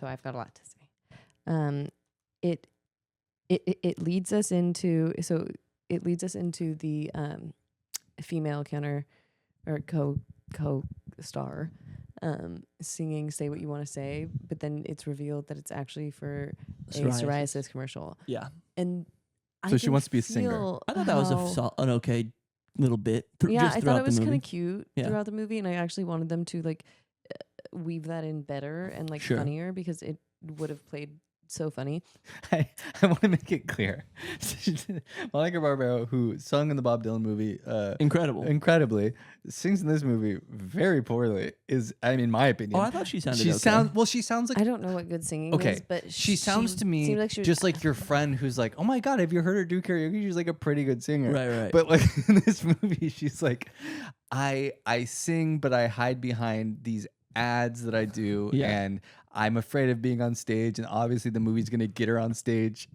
so I've got a lot to say. It leads us into the female counter or co-star singing "Say What You Want to Say," but then it's revealed that it's actually for a psoriasis commercial, Yeah, and So she wants to be a singer. feel I thought that was how- an okay little bit. yeah, just I throughout thought it was the kind movie. of cute Yeah. throughout the movie, and I actually wanted them to like weave that in better and like Sure. funnier because it would have played so funny. I want to make it clear. Monica Barbaro, who sung in the Bob Dylan movie Incredible. incredibly, sings in this movie very poorly, is, I mean, in my opinion. Oh, I thought she sounded She okay. she sounds like I don't know what good singing okay, is, but she sounds to me seemed like she was, just like your friend who's like, oh my god, have you heard her do karaoke? She's like a pretty good singer, Right. But like in this movie, she's like, I sing, but I hide behind these ads that I do, Yeah. and I'm afraid of being on stage, and obviously the movie's gonna get her on stage.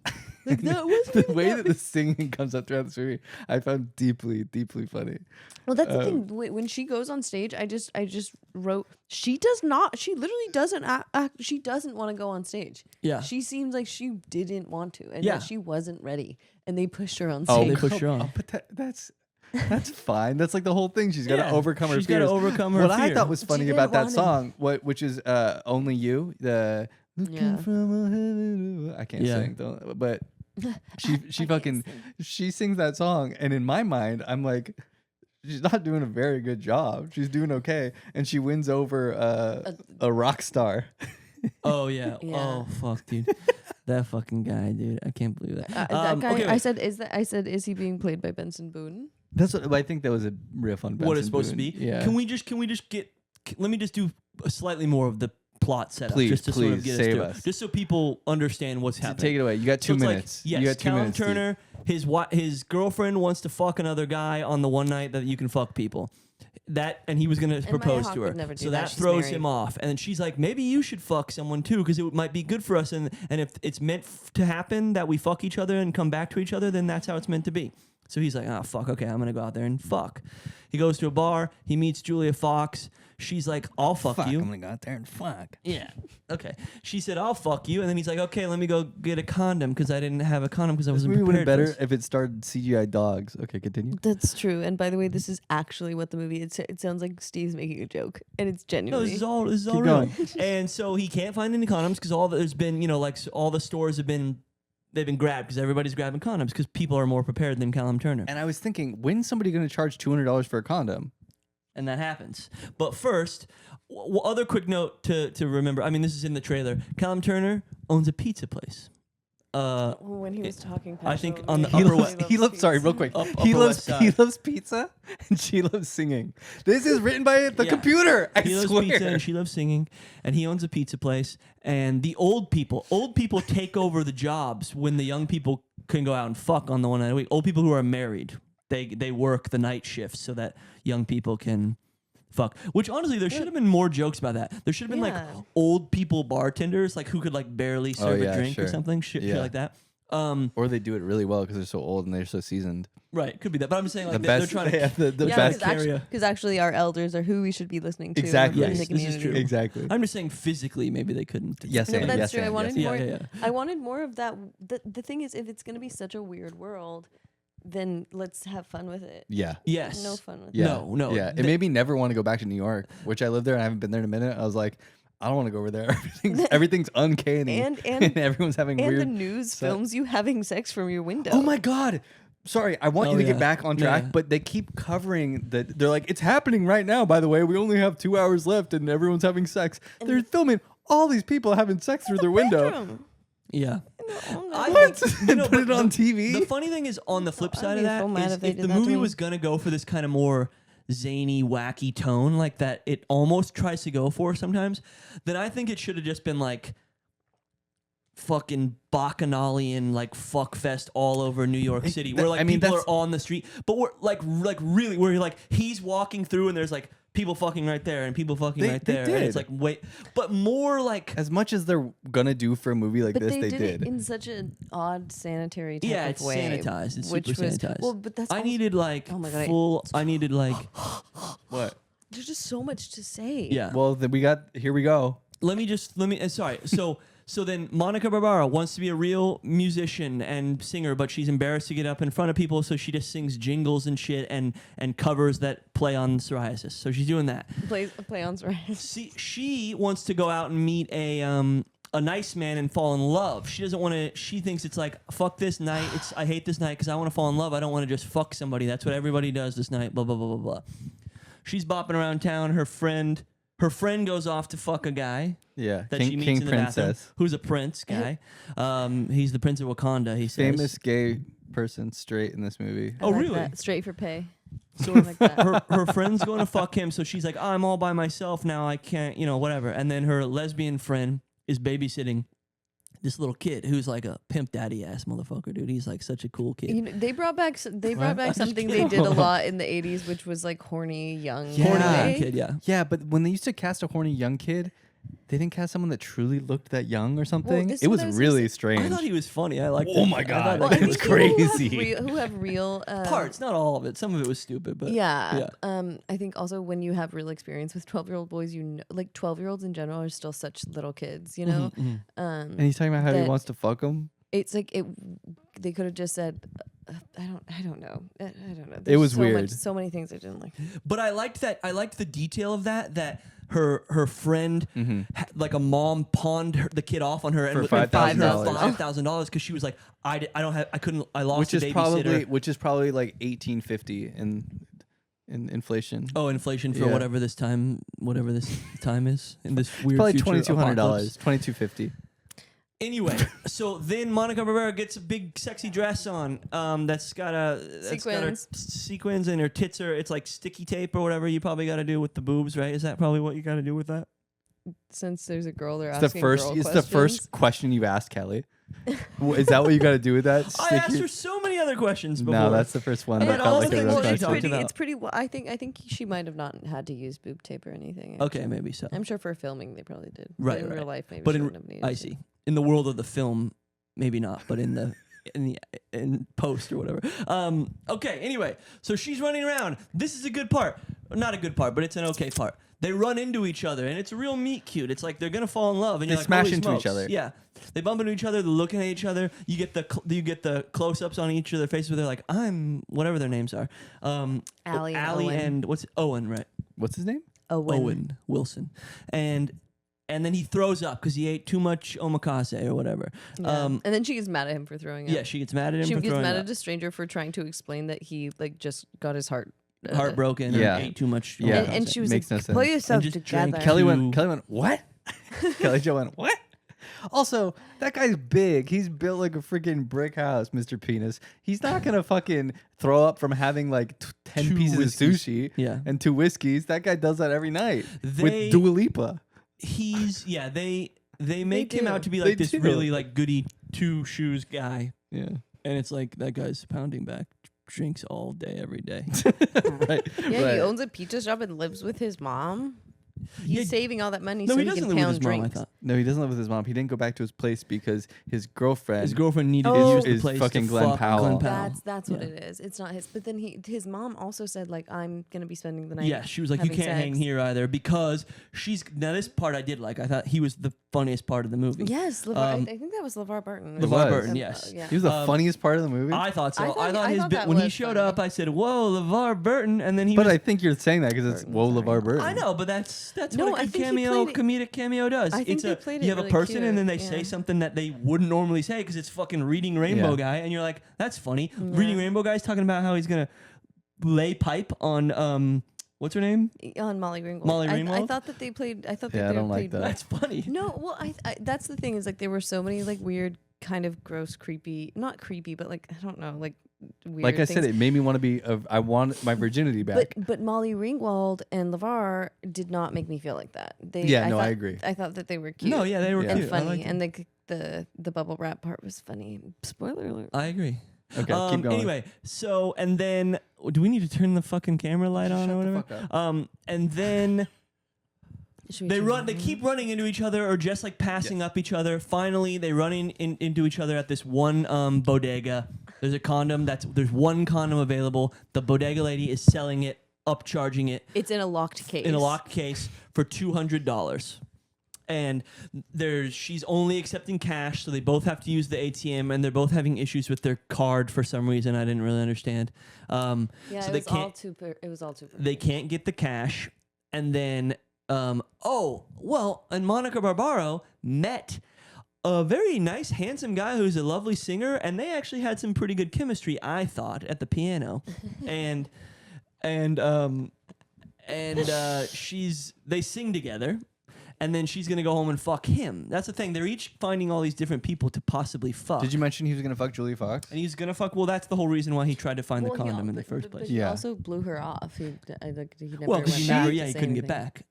Like, that wasn't the even way that that the singing comes up throughout this movie, I found deeply, deeply funny. well, that's the thing. When she goes on stage, I just wrote she literally doesn't she doesn't want to go on stage. Yeah. She seems like she didn't want to, and Yeah. that she wasn't ready, and they pushed her on Oh, stage. they pushed her on. But that's fine. That's like the whole thing. She's got to Yeah, overcome her she's fears. gotta overcome her What I fear. thought was funny She about that didn't song, which is "Only You," the looking Yeah. from a heaven. I can't Yeah. sing, but she fucking she sings that song, and in my mind, I'm like, she's not doing a very good job. She's doing okay, and she wins over a rock star. Oh yeah. Yeah. Oh fuck, dude. That fucking guy, dude. I can't believe that. That guy. Okay, I wait. said, is he being played by Benson Boone? That's what I think. That was a riff on What it's Benson supposed to Boone. be. Yeah. Can we just get? Let me just do a slightly more of the plot setup, Please, just to sort of please, get save us to us. it, just so people understand what's happening. Take it away. You got 2 So it's minutes. Like, yes, you got 2 Callum minutes. Steve. Turner, his girlfriend wants to fuck another guy on the one night that you can fuck people. And he was gonna propose Maya to Hawke her. would never do So that. that She's throws married. him off. And then she's like, maybe you should fuck someone too, because it might be good for us. And if it's meant to happen that we fuck each other and come back to each other, then that's how it's meant to be. So he's like, oh, fuck, okay, I'm going to go out there and fuck. He goes to a bar. He meets Julia Fox. She's like, I'll fuck you. I'm gonna go out there and fuck. Yeah. Okay. She said, I'll fuck you. And then he's like, okay, let me go get a condom because I didn't have a condom because I This wasn't movie would have prepared. better if it started CGI dogs. Okay, continue. That's true. And by the way, this is actually what the movie. It sounds like Steve's making a joke, and it's No, genuinely. this is all real. going. And so he can't find any condoms because there's been, all the stores they've been grabbed because everybody's grabbing condoms because people are more prepared than Callum Turner. And I was thinking, when's somebody going to charge $200 for a condom? And that happens. But first, other quick note to remember. I mean, this is in the trailer. Callum Turner owns a pizza place. When he was talking, I think passionately on the about Upper how West- loves He loves. Sorry, pizza. real quick. Upper He West Side. loves pizza, and she loves singing. This is written by the Yeah. computer. I He loves swear. pizza and she loves singing, and he owns a pizza place. And the old people take over the jobs when the young people can go out and fuck on the one night a week. Old people who are married, they work the night shifts so that young people can fuck. Which honestly, there should have been more jokes about that. There should have been like Yeah. old people bartenders, like who could like barely serve yeah, a drink or sure. something, shit Yeah. like that. Or they do it really well because they're so old and they're so seasoned. Right, could be that. But I'm just saying, like The they're best. trying They to. have the Yeah, best. because actually, our elders are who we should be listening to. Exactly. in Yes, the this is community. true. Exactly. I'm just saying, physically, maybe they couldn't. Yes, No, and but that's yes, true. I and wanted yes, more. and. Yeah. I wanted more of that. The thing is, if it's gonna be such a weird world, then let's have fun with it. Yeah. Yes. No fun with Yeah. it. No. Yeah. It made me never want to go back to New York, which I lived there and I haven't been there in a minute. I was like, I don't want to go over there. Everything's uncanny. And everyone's having And weird. the news sex. films you having sex from your window. Oh my God. Sorry, I want Oh, you to yeah. get back on track, Yeah. but they keep covering that. They're like, it's happening right now, by the way. We only have 2 hours left and everyone's having sex. They're filming all these people having sex through their window. Bedroom. Yeah. Oh, no. I What? think, And put but it on TV? The funny thing is, on the flip I'd side be of that, so mad is if they if did the that to movie me. was gonna go for this kind of more zany, wacky tone, like that it almost tries to go for sometimes, then I think it should have just been like fucking bacchanalian, like fuck fest all over New York City, where like people are on the street, but we're like really where you're like he's walking through and there's like people fucking right there and people fucking They right there, and it's did. like wait, but more like As much as they're gonna do for a movie like But this, they they did did. it in such an odd sanitary type yeah, of it's way. sanitized. It's which super was, sanitized. Well, but that's I also- needed like Oh my God, full. I needed like What? There's just so much to say. yeah. Well, then here we go. let me. Sorry. So then Monica Barbara wants to be a real musician and singer, but she's embarrassed to get up in front of people, so she just sings jingles and shit and covers that play on psoriasis. So she's doing that. Play on Soraya. See, she wants to go out and meet a nice man and fall in love. She doesn't want to. She thinks it's like fuck this night. I hate this night because I want to fall in love. I don't want to just fuck somebody. That's what everybody does this night. Blah blah blah blah blah. She's bopping around town. Her friend goes off to fuck a guy. Yeah, That she King, meets King in the bathroom, Princess, who's a prince guy. He's the prince of Wakanda. He says. famous gay person, straight in this movie. Oh, really? Straight for pay. So I like that. her friend's going to fuck him, so she's like, oh, I'm all by myself now. I can't, whatever. And then her lesbian friend is babysitting this little kid who's like a pimp daddy ass motherfucker, dude. He's like such a cool kid. You know, they brought back I'm something just they kidding. did a lot in the 80s, which was like horny young Horny Yeah. young kid, yeah. Yeah, but when they used to cast a horny young kid, they didn't cast someone that truly looked that young or something. this is It what was I was really gonna strange. I thought he was funny. I liked Oh it. my I God. thought Well, that I was think crazy. who have real parts, not all of it. Some of it was stupid, but Yeah. I think also when you have real experience with 12-year-old boys, like 12-year-olds in general are still such little kids, you know? and he's talking about how he that- wants to fuck him. It's like they could have just said I don't know. I don't know. It There's was so weird. Much, so many things I didn't like. But I liked that. I liked the detail of that her friend, like a mom, pawned the kid off on her For and $5,000. $5,000 because she was like, I lost Which a is babysitter. probably like 1850 and in inflation. Oh, inflation for Yeah. whatever this time is in this weird Probably future $2,200, apocalypse. $2,250. Anyway, so then Monica Barbera gets a big sexy dress on. That's got her sequins and her tits are. It's like sticky tape or whatever you probably got to do with the boobs, right? Is that probably what you got to do with that? Since there's a girl, they're It's asking the first. girl It's the first question you asked Kelly. Is that what you got to do with that? I Stick asked your- her so many other questions before. No, that's the first one. And that then felt all like the a things real that she it's question. talked about. it's pretty. I think she might have not had to use boob tape or anything. Okay, maybe so. I'm sure for filming they probably did. Right, But in right. real life, maybe. But she in wouldn't have needed I to. see. In the world of the film, maybe not, but in post or whatever. Okay, anyway, so she's running around. This is a good part. Not a good part, but it's an okay part. They run into each other, and it's a real meet cute. It's like they're gonna fall in love, and They you're like, smash holy into each smokes. other. Yeah, they bump into each other. They're looking at each other. You get the close-ups on each of their faces where they're like, I'm whatever their names are. Allie and Allie Owen. and what's Owen, right? What's his name? Owen Wilson, and then he throws up because he ate too much omakase or whatever. Yeah. And then she gets mad at him for throwing up. Yeah, she gets mad at him She for gets throwing mad up. at a stranger for trying to explain that he like just got his heart Heartbroken Yeah. and ate too much. Yeah. omakase. And she was Makes like, no sense. "Pull yourself just together." drank Kelly to- went, what? Kelly Jo went, what? Also, that guy's big. He's built like a freaking brick house, Mr. Penis. He's not going to fucking throw up from having like 10 2 pieces whiskeys. of sushi Yeah. and 2 whiskeys. That guy does that every night They- with Dua Lipa. They make him do. out to be They like this do. really like goody 2 shoes guy, Yeah. and it's like that guy's pounding back drinks all day every day. Right. Yeah, right. he owns a pizza shop and lives with his mom. He's Yeah. saving all that money No, so he he doesn't can live with pound his mom. I drinks. thought No, he doesn't live with his mom. He didn't go back to his place because his girlfriend. his girlfriend needed Oh. to use the Is place fucking to Glenn fuck Powell. Glenn Powell. That's what Yeah. it is. It's not his. But then his mom also said like, I'm gonna be spending the night. Yeah, she was like, you having can't hang sex." here either because now this part I did like. I thought he was the funniest part of the movie. Yes, LeVar, I think that was LeVar Burton. LeVar LeVar was. Burton, yes. Yeah. He was the funniest part of the movie. I thought so. I thought his bit that when he was showed funny. up, I said, "Whoa, LeVar Burton!" And then he but was I think you're saying that because it's Burton, whoa, sorry. LeVar Burton. I know, but that's No, what a I good think he cameo, played it- comedic cameo does. I think It's they a played you it have a really person and then they cute, say yeah. something that they wouldn't normally say because it's fucking Reading Rainbow Yeah. guy, and you're like, that's funny. Reading Rainbow guy's talking about how he's gonna lay pipe on what's her name? On Molly Ringwald. Molly I Ringwald? thought that they played. I thought Yeah, that I they don't like played. that. That's funny. No, well, I that's the thing is like there were so many like weird, kind of gross, creepy, not creepy, but like I don't know, like weird. Like I said, things. it made me want to be. I want my virginity back. But Molly Ringwald and LeVar did not make me feel like that. They Yeah, no, I thought- agree. I thought that they were cute. No, yeah, they were Yeah. and cute. I funny, liked and it. the bubble wrap part was funny. Spoiler alert. I agree. Okay, keep going. Anyway, so and then do we need to turn the fucking camera light on Shut or the whatever? fuck And then Should we they turn run. it They on? keep running into each other, or just like passing up each other. Finally, they run into each other at this one bodega. There's a condom. There's one condom available. The bodega lady is selling it, upcharging it It's in a locked case. in a locked case for $200. And she's only accepting cash, so they both have to use the ATM, and they're both having issues with their card for some reason I didn't really understand. Yeah, so it they was all can't too. It was all too. they can't get the cash, and then and Monica Barbaro met a very nice, handsome guy who's a lovely singer, and they actually had some pretty good chemistry, I thought, at the piano, and they sing together. And then she's gonna go home and fuck him. That's the thing. They're each finding all these different people to possibly fuck. Did you mention he was gonna fuck Julia Fox? And he's gonna fuck. Well, that's the whole reason why he tried to find the Well, he condom al- in the but- first but place. he Yeah. also blew her off. He never Well, went because back to he say couldn't get anything. back.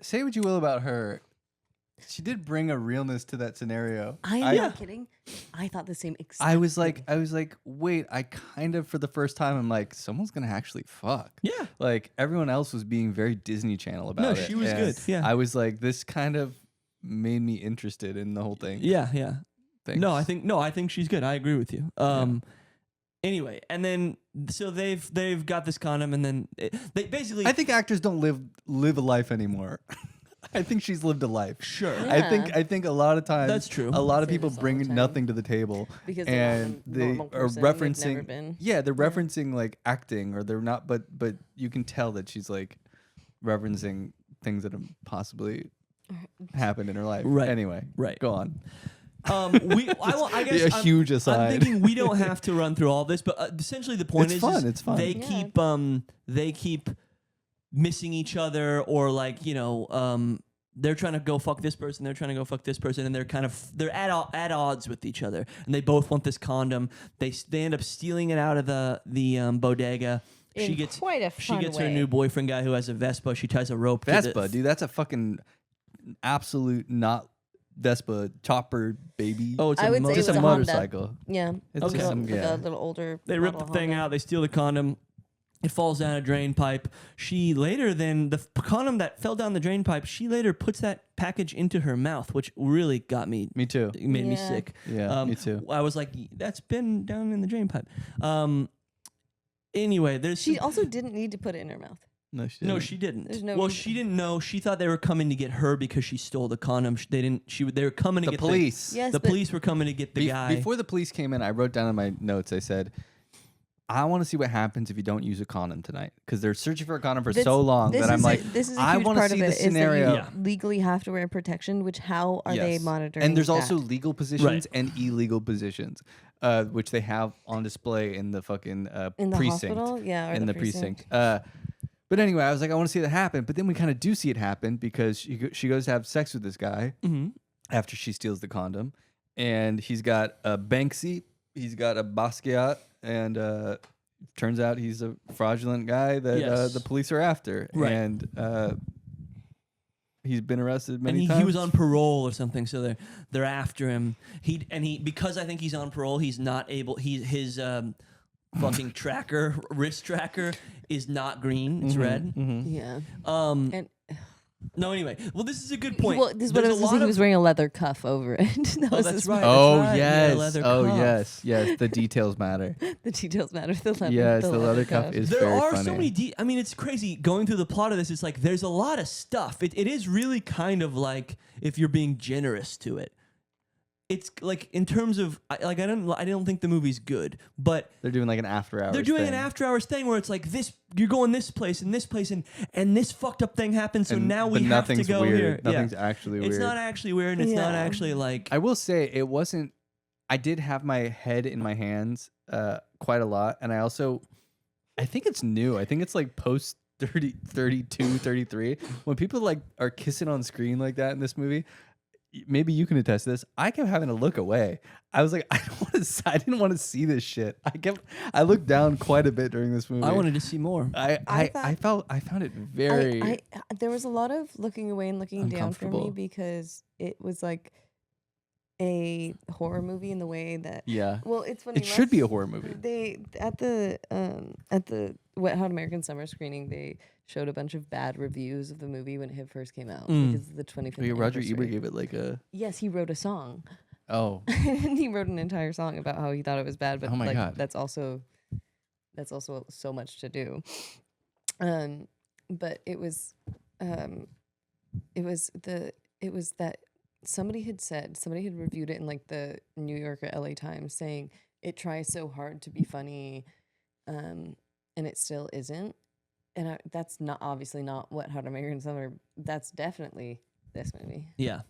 Say what you will about her. She did bring a realness to that scenario. I am not kidding. I thought the same exact I was thing. like, wait, I kind of for the first time I'm like, someone's gonna actually fuck. Yeah. Like everyone else was being very Disney Channel about No, it. she was and good, yeah. I was like, this kind of made me interested in the whole thing. Yeah, yeah. Thanks. No, I think she's good. I agree with you. Anyway, and then so they've got this condom, and then they basically. I think actors don't live a life anymore. I think she's lived a life. Sure. Yeah. I think a lot of times That's true. A lot of Say people this all bring the time. nothing to the table Because they're not and a they normal are person, they've never referencing. been. Yeah, they're referencing like acting, or they're not. But you can tell that she's like referencing things that have possibly happened in her life. Right. Anyway. Right. Go on. I guess A huge aside. I'm thinking we don't have to run through all this, but essentially the point It's is fun. It's fun. They keep missing each other, or like they're trying to go fuck this person, they're trying to go fuck this person, and they're at odds with each other, and they both want this condom. They end up stealing it out of the bodega. In quite a she fun gets her way. new boyfriend guy who has a Vespa. She ties a rope. Vespa, dude, that's a fucking absolute not Vespa chopper, baby. Oh, it's I a would say just it was a a Honda. motorcycle. Yeah. It's Okay. just some, Like yeah. a little older. They rip the model thing Honda. out. They steal the condom. It falls down a drain pipe. She later then the condom that fell down the drain pipe. She later puts that package into her mouth, which really got me. Me too. It made me Yeah. sick. Yeah, me too. I was like, that's been down in the drain pipe. Anyway, there's She also didn't need to put it in her mouth. No, she no, didn't. she didn't. There's no well, reason. she didn't know. She thought they were coming to get her because she stole the condom. They didn't. They were coming to The get police. Yes, The but police were coming to get the guy. Before the police came in, I wrote down in my notes, I said, I want to see what happens if you don't use a condom tonight. Because they're searching for a condom for this- so long this that I'm is like, this is a I huge want to part see of the it is that scenario. you Yeah. legally have to wear protection. Which how are they Yes. monitoring? And there's that? also legal positions and illegal positions, which they have on display in the fucking in the precinct. hospital, yeah, or In the precinct. But anyway, I was like, I want to see that happen. But then we kind of do see it happen because she goes to have sex with this guy Mhm. after she steals the condom. And he's got a Banksy, he's got a Basquiat, and turns out he's a fraudulent guy that Yes. the police are after. Right. And he's been arrested And many times. he was on parole or something, so they're after him. He because I think he's on parole, he's not able. His fucking wrist tracker is not green. It's red. yeah. Um. And No, anyway. Well, this is a good point. well, this is what I There's was a saying. lot He was wearing a leather cuff over it. That Oh, was that's his- right. Oh That's right. Yeah, yes! leather Oh cuff. yes! The details matter. The details matter. The leather. Yes, the leather cuff is There very are funny. so many. I mean, it's crazy going through the plot of this. It's like there's a lot of stuff. It is really kind of like if you're being generous to it. It's like in terms of I don't think the movie's good, but They're doing like an after hours. they're doing thing. an after hours thing where it's like this. You're going this place and this fucked up thing happens. So And- now but we have to nothing's go weird. here. Nothing's actually weird. It's not actually weird, and it's not Yeah. actually like. I will say it wasn't. I did have my head in my hands quite a lot, and I think it's new. I think it's like post 32, 33. When people like are kissing on screen like that in this movie, maybe you can attest to this. I kept having to look away. I was like, I didn't want to see this shit. I looked down quite a bit during this movie. I wanted to see more. I found it very. I there was a lot of looking away and looking down for me Uncomfortable. because it was like a horror movie in the way that. yeah. Well, it's funny. It should be a horror movie. They at the Wet Hot American Summer screening, they showed a bunch of bad reviews of the movie when it first came out because of the 25th. Roger anniversary. Ebert gave it like a. Yes, he wrote a song. Oh. And he wrote an entire song about how he thought it was bad, but Oh my like God. that's also so much to do. But it was that somebody had reviewed it in like the New York or LA Times saying it tries so hard to be funny, and it still isn't. And that's not obviously not Wet Hot American Summer. That's definitely this movie. Yeah.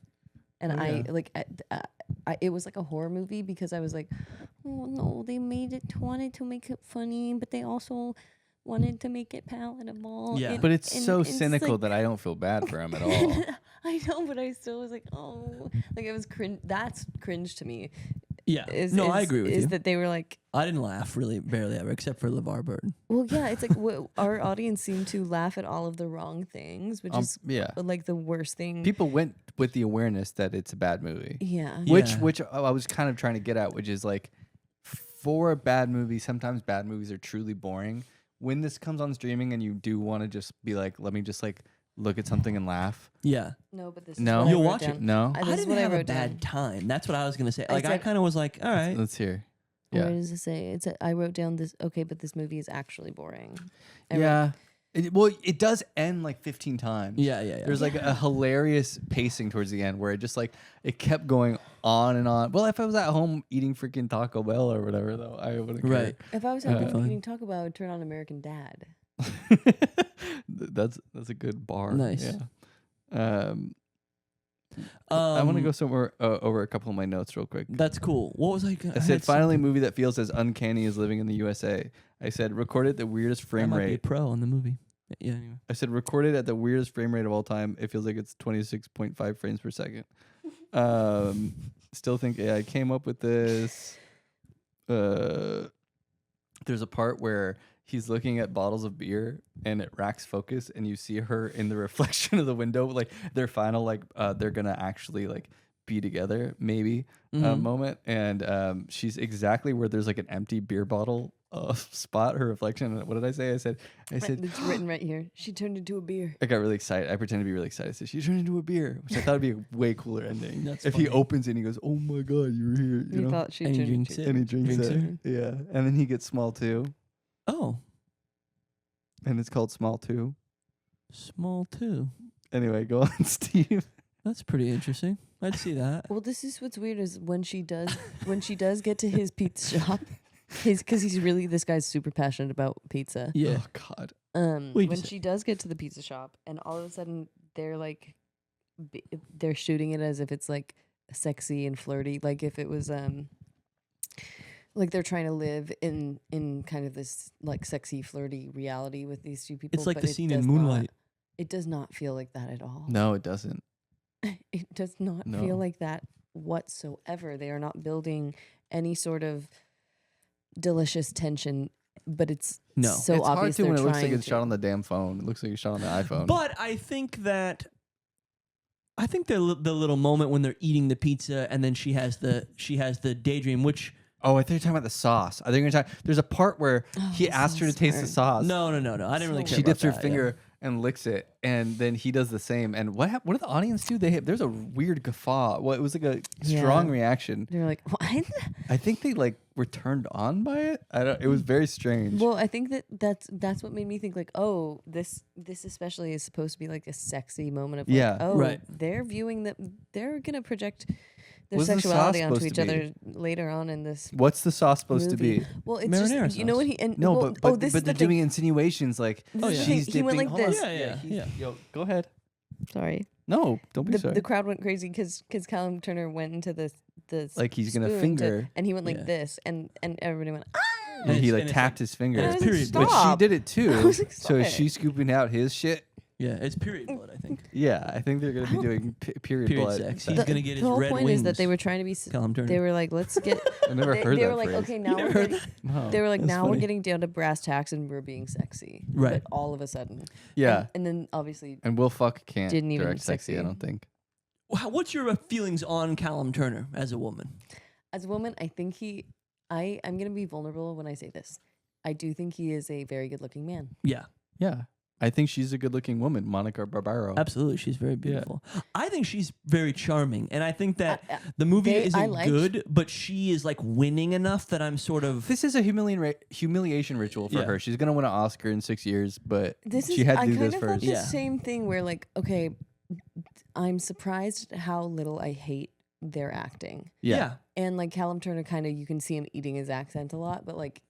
And Oh, yeah. it was like a horror movie because I was like, oh no, they wanted to make it funny, but they also wanted to make it palatable. Yeah. But it's so and cynical like- that I don't feel bad for him at all. I know, but I still was like, oh, like it was cringe. That's cringe to me. Yeah. Is, No, I is- agree with is you. that they were like, I didn't laugh really barely ever, except for LeVar Burton. well, yeah, it's like our audience seemed to laugh at all of the wrong things, which is Yeah. like the worst thing. People went with the awareness that it's a bad movie. yeah. Yeah. Which I was kind of trying to get at, which is like for a bad movie, sometimes bad movies are truly boring. When this comes on streaming and you do want to just be like, let me just like look at something and laugh. Yeah. No, but this No? is what You'll I wrote watch it. down. No? This I is didn't what I have a wrote bad down. time. That's what I was gonna say. I Like I said- kind of was like, all right. Let's hear. Where Yeah. does it say? I wrote down this. Okay, but this movie is actually boring. I wrote- Yeah. It does end like 15 times. Yeah. There's like a hilarious pacing towards the end where it just like it kept going on and on. Well, if I was at home eating freaking Taco Bell or whatever, though, I wouldn't care. Right. If I was eating Taco Bell, I would turn on American Dad. That's a good bar. Nice. Yeah. I want to go somewhere over a couple of my notes real quick. That's cool. What was I? I said finally a movie that feels as uncanny as living in the USA. I said recorded at the weirdest frame That might be a rate. pro on the movie. Yeah. Anyway. I said recorded at the weirdest frame rate of all time. It feels like it's 26.5 frames per second. Still think AI came up with this. There's a part where he's looking at bottles of beer and it racks focus and you see her in the reflection of the window, like their final, like they're gonna actually like be together maybe moment, and she's exactly where there's like an empty beer bottle spot, her reflection. What did I say? I said It's written right here. She turned into a beer. I got really excited. I pretended to be really excited. So she turned into a beer, which I thought would be a way cooler ending. That's if funny. he opens it and he goes, "Oh my god, you were here!" You You know, thought she And he turned drinks into it. and he drinks Drinks it. Yeah, and then he gets small too, Oh, and it's called Small Two. small too. Anyway, go on, Steve. That's pretty interesting. I'd see that. Well, this is what's weird is when she does get to his pizza shop, because this guy's super passionate about pizza. Yeah. Oh God. Wait a When sec. she does get to the pizza shop, and all of a sudden they're like, they're shooting it as if it's like sexy and flirty, like if it was like they're trying to live in kind of this like sexy flirty reality with these two people. It's like but the it scene in does Moonlight. It does not feel like that at all. No, it doesn't. It does not No. feel like that whatsoever. They are not building any sort of delicious tension, but it's No. so it's hard obvious to they're when it looks like trying it's shot to. on the damn phone. It looks like it's shot on the iPhone. But I think the little moment when they're eating the pizza and then she has the daydream, which oh, I thought you were talking about the sauce. I think you're talking. There's a part where he the asked her to sauce taste the part. sauce. no, I didn't really So care. She about dips her that, yeah. finger and licks it, and then he does the same. And what did the audience do? There's a weird guffaw. Well, it was like a strong reaction. They're like, what? I think they like were turned on by it. It was very strange. Well, I think that's what made me think like, oh, this especially is supposed to be like a sexy moment of like, Yeah. oh, Right. they're viewing that they're gonna project their What's the sauce sexuality onto supposed each to be? other later on in this What's the sauce supposed movie. to be? Well, it's Marinara just you know sauce. what he and No, well, but this but is they're the thing. doing insinuations like This is the she's thing. He went dipping. like Hold on. this. Yeah. Yo, go ahead. Sorry. No, don't be sorry. The crowd went crazy because Callum Turner went into the Like he's gonna spoon finger. and he went like Yeah. this and everybody went ah. And he it's- like and it's tapped like- his finger. And I was like, But she stop. did it I too. was like, So is stop she it. scooping out his shit? Yeah, it's period blood, I think. Yeah, I think they're gonna be doing period Period blood. sex. That's- He's gonna get The his whole red point wings. is that they were trying to be. Callum Turner. They were like, let's get. I never they, heard they that were like, phrase. okay, now never we're heard getting, No. they were like, That's now we're funny. getting down to brass tacks and we're being sexy. Right. But all of a sudden. Yeah, And then obviously, and Will Fuck can't Didn't even direct sexy. I sexy. don't think. What's your feelings on Callum Turner as a woman? as a woman, I think I'm gonna be vulnerable when I say this. I do think he is a very good-looking man. Yeah, Yeah, I think she's a good-looking woman, Monica Barbaro. absolutely. She's very beautiful. I think she's very charming, and I think that the movie I isn't liked- good, but she is like winning enough that I'm sort of. This is a humiliation ritual for Yeah. her. She's gonna win an Oscar in 6 years, but This she is had to I do kind this of felt first. the Yeah. same thing where like, okay, I'm surprised at how little I hate their acting. Yeah. And like Callum Turner, kind of you can see him eating his accent a lot, but like